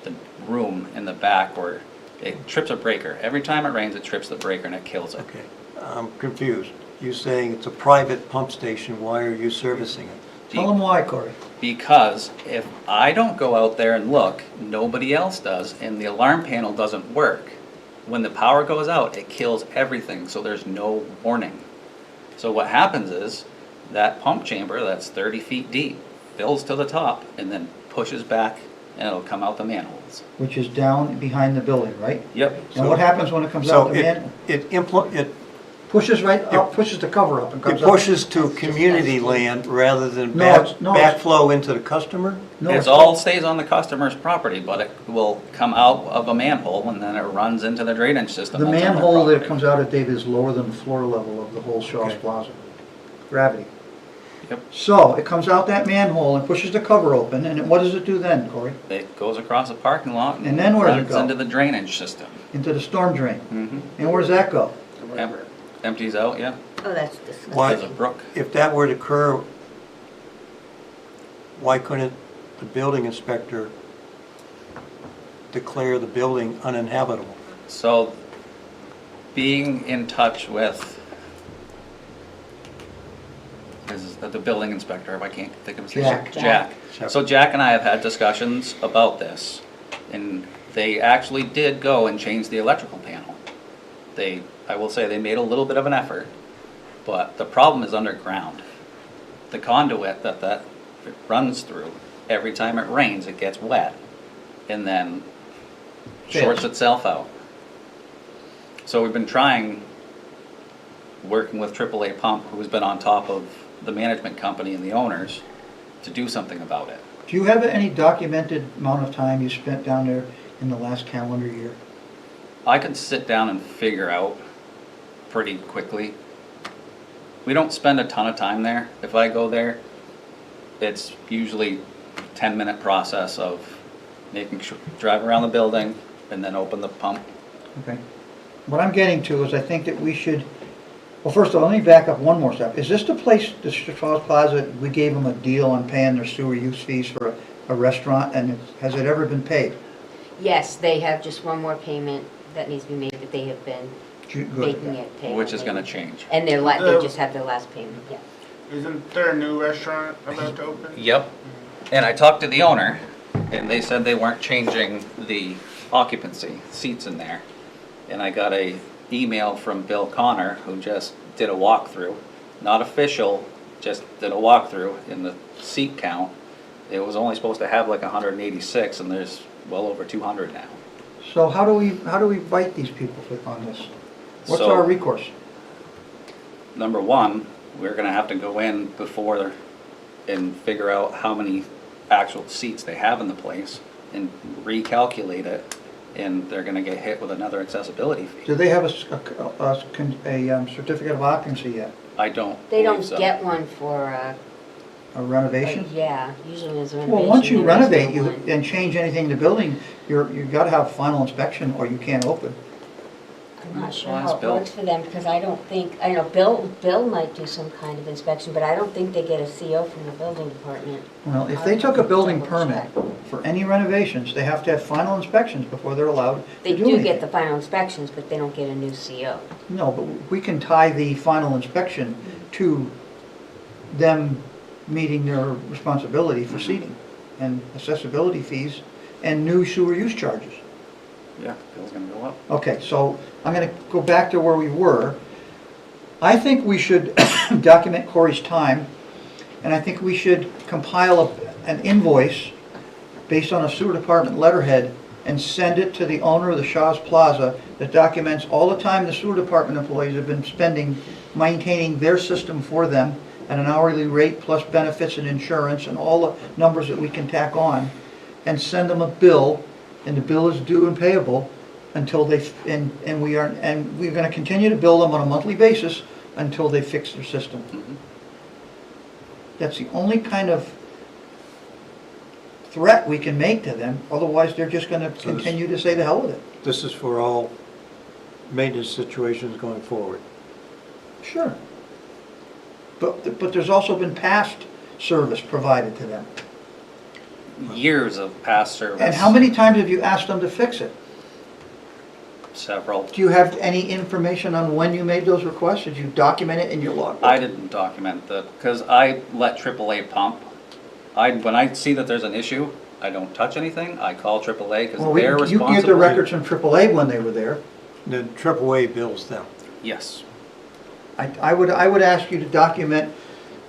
the room in the back where it trips a breaker. Every time it rains, it trips the breaker and it kills it. Okay, I'm confused. You're saying it's a private pump station, why are you servicing it? Tell them why, Corey. Because if I don't go out there and look, nobody else does, and the alarm panel doesn't work. When the power goes out, it kills everything, so there's no warning. So what happens is, that pump chamber that's 30 feet deep fills to the top and then pushes back and it'll come out the manholes. Which is down behind the building, right? Yep. And what happens when it comes So out the man? it Pushes right up, pushes the cover up and comes It up. pushes to community land rather than No, it's- no, it's- backflow into the customer? No, It all stays on the customer's property, but it will come out of a manhole and then it runs into the drainage system. The that's on their manhole that property. comes out of David is lower than the floor level of the whole Shaw's Okay. Plaza. Gravity. Yep. So it comes out that manhole and pushes the cover open, and what does it do then, Corey? It goes across a parking lot And then where does it runs go? into the drainage system. Into the storm drain. Mm-hmm. And where does that go? Empties out, yeah. Oh, that's disgusting. Why- There's a brook. If that were to occur, why couldn't the building inspector declare the building uninhabitable? So, being in touch with is the building inspector, if I can't think of his name. Jack. Jack. Jack. So Jack and I have had discussions about this, and they actually did go and change the electrical panel. I will say they made a little bit of an effort, but the problem is underground. The conduit that it runs through, every time it rains, it gets wet, and then shorts itself out. So we've been trying, working with AAA Pump, who's been on top of the management company and the owners, to do something about it. Do you have any documented amount of time you spent down there in the last calendar year? I can sit down and figure out pretty quickly. We don't spend a ton of time there. If I go there, it's usually a 10-minute process of making sure, drive around the building and then open the pump. Okay. What I'm getting to is I think that we should, well, first of all, let me back up one more step. Is this the place, the Shaw's Plaza, we gave them a deal on paying their sewer use fees for a restaurant, and has it ever been paid? Yes, they have just one more payment that needs to be made, but they have been Good. making it pay. Which is gonna change. And they just have their last payment, yeah. Isn't there a new restaurant about to open? Yep. And I talked to the owner, and they said they weren't changing the occupancy seats in there. And I got a email from Bill Connor, who just did a walkthrough, not official, just did a walkthrough in the seat count. It was only supposed to have like 186, and there's well over 200 now. So how do we bite these people on this? What's So- our recourse? Number one, we're gonna have to go in before and figure out how many actual seats they have in the place and recalculate it, and they're gonna get hit with another accessibility fee. Do they have a certificate of occupancy yet? I don't They believe don't so. get one for, A renovation? yeah, usually there's a renovation. Well, once you there is no renovate one. and change anything in the building, you've got to have final inspection or you can't open. I'm not sure Well, how that's it Bill. works for them, because I don't think, I know Bill might do some kind of inspection, but I don't think they get a CO from the building department. Well, if they took a building Double permit check. for any renovations, they have to have final inspections before they're allowed They to do do anything. get the final inspections, but they don't get a new CO. No, but we can tie the final inspection to them meeting their responsibility for seating and accessibility fees and new sewer use charges. Yeah, bill's gonna go up. Okay, so I'm gonna go back to where we were. I think we should document Corey's time, and I think we should compile an invoice based on a sewer department letterhead and send it to the owner of the Shaw's Plaza that documents all the time the sewer department employees have been spending maintaining their system for them at an hourly rate plus benefits and insurance and all the numbers that we can tack on, and send them a bill, and the bill is due and payable until they, and we're gonna continue to bill them on a monthly basis until they fix their system. Mhm. That's the only kind of threat we can make to them, otherwise they're just gonna So this- continue to say the hell with it. This is for all maintenance situations going forward. Sure. But there's also been past service provided to them. Years of past service. And how many times have you asked them to fix it? Several. Do you have any information on when you made those requests? Did you document it in your logbook? I didn't document that, because I let AAA pump. When I see that there's an issue, I don't touch anything, I call AAA, Well, because they're you responsible. can get the records from AAA when they were there. The AAA bills them. Yes. I would ask you to document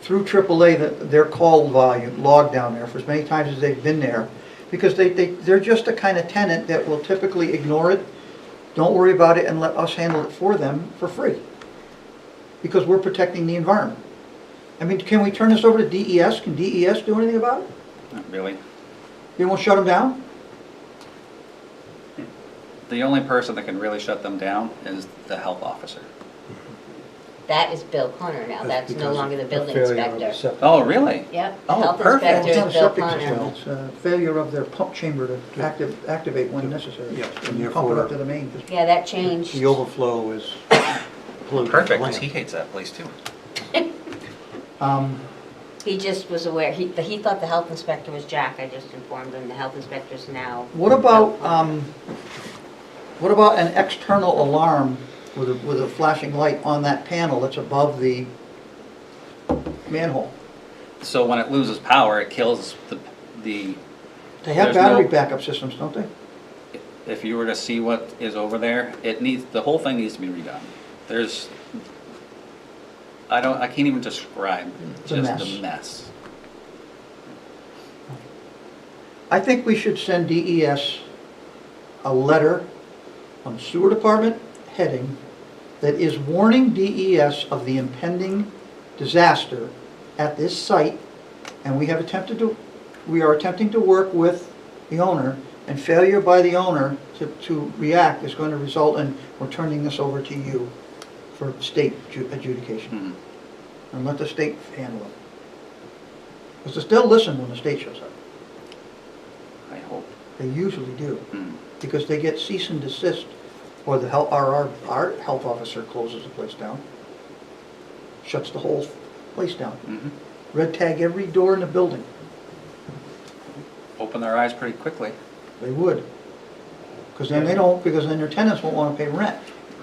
through AAA their call volume, log down there for as many times as they've been there. Because they're just the kind of tenant that will typically ignore it, don't worry about it, and let us handle it for them for free. Because we're protecting the environment. I mean, can we turn this over to DES? Can DES do anything about it? Not really. They won't shut them down? The only person that can really shut them down is the health officer. That is Bill Connor now, that's no because longer the of building failure of the inspector. septic. Oh, really? Yep, the Oh, health perfect. inspector It's not a is Bill septic system, Connor. it's a failure of their pump chamber to activate when necessary. Yeah, and And pump it therefore- up to the main. Yeah, that changed. The overflow is polluting the Perfect, because land. he hates that place too. He just was aware, he thought the health inspector was Jack, I just informed him, the health inspector's now. What about an external alarm with a flashing light on that panel that's above the manhole? So when it loses power, it kills the, They have There's battery no- backup systems, don't they? if you were to see what is over there, the whole thing needs to be redone. I can't even describe It's a just mess. the mess. I think we should send DES a letter on sewer department heading that is warning DES of the impending disaster at this site, and we are attempting to work with the owner, and failure by the owner to react is going to result in, we're turning this over to you for state adjudication. Mhm. And let the state handle it. Because they'll listen when the state shows up. I hope. They usually do. Mm. Because they get cease and desist, or our health officer closes the place down, shuts the whole place down. Mhm. Red tag every door in the building. Open their eyes pretty quickly. They would. Because then their tenants won't want to pay rent.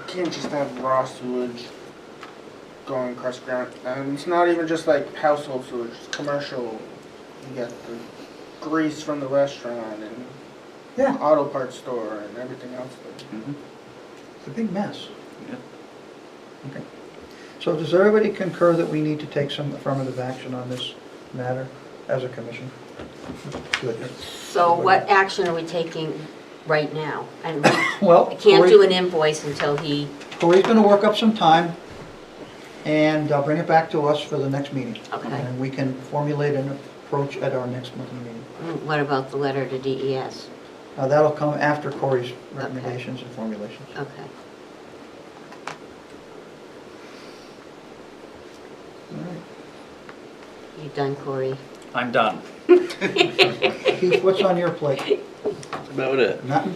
You can't just have raw sewage going across ground. And it's not even just like household sewage, it's commercial. You get the grease from the restaurant and Yeah, auto parts store and everything else. Mhm. it's a big mess. Yeah. Okay. So does everybody concur that we need to take some affirmative action on this matter as a commission? Good. So what action are we taking right now? And we Well, can't do an invoice until he, Corey's gonna work up some time, and bring it back to us for the next meeting. Okay. And we can formulate an approach at our next monthly meeting. what about the letter to DES? That'll come after Corey's recommendations and formulations. Okay. All right. You done, Corey? I'm done. Keith, what's on your plate? That's about it. Nothing?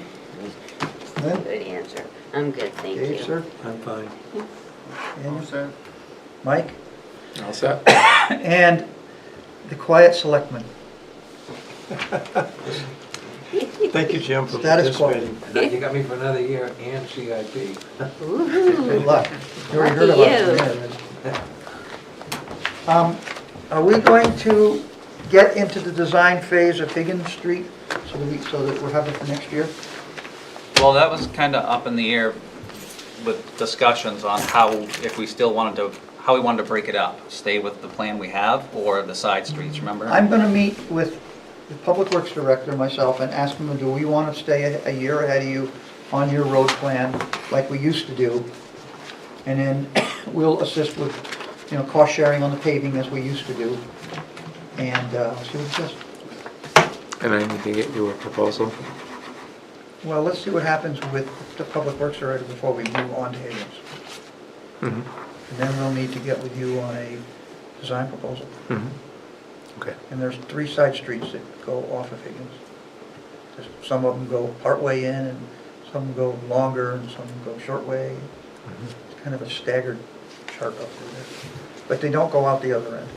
Lynn? Good answer. I'm good, thank you. Dave, sir? I'm fine. Daniel? So, Mike? All set? And the quiet selectman. Thank you, Jim, for Status quo. participating. You got me for another year and CIP. Good Woo-hoo. luck. You already heard Lucky about it you. from me already. Are we going to get into the design phase of Higgins Street so that we'll have it for next year? Well, that was kind of up in the air with discussions on how, if we still wanted to, how we wanted to break it up. Stay with the plan we have or the side streets, remember? I'm gonna meet with the Public Works Director, myself, and ask him, do we want to stay a year ahead of you on your road plan like we used to do? And then we'll assist with, cost sharing on the paving as we used to do. And see what he says. And I need to get you a proposal. Well, let's see what happens with the Public Works Director before we move on to Higgins. Mm-hmm. And then we'll need to get with you on a design proposal. Mm-hmm. Okay. And there's 3 side streets that go off of Higgins. Some of them go partway in, and some go longer, and some go short way. It's kind of a staggered chart up through there. But they don't go out the other end.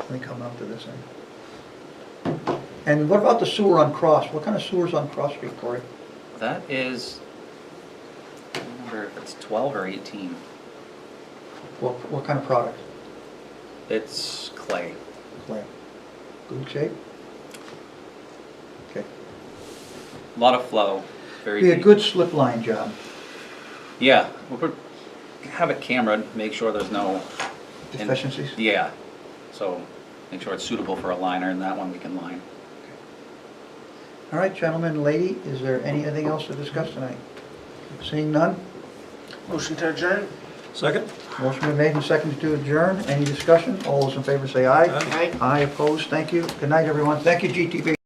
They come out to this end. And what about the sewer on Cross? What kind of sewer's on Cross Street, Corey? That is, I don't remember if it's 12 or 18. What kind of product? It's clay. Clay. Good shape? Okay. A lot of flow, very Be a deep. good slip line job. Yeah, we'll have it cameraed, make sure there's no... Deficiencies? Yeah, so make sure it's suitable for a liner, and that one we can line. All right, gentlemen and lady, is there anything else to discuss tonight? Seeing none? Motion to adjourn? Second? Motion been made and seconded to adjourn. Any discussion? All those in favor say aye. Aye. Aye opposed. Thank you. Good night, everyone. Thank you, GTV.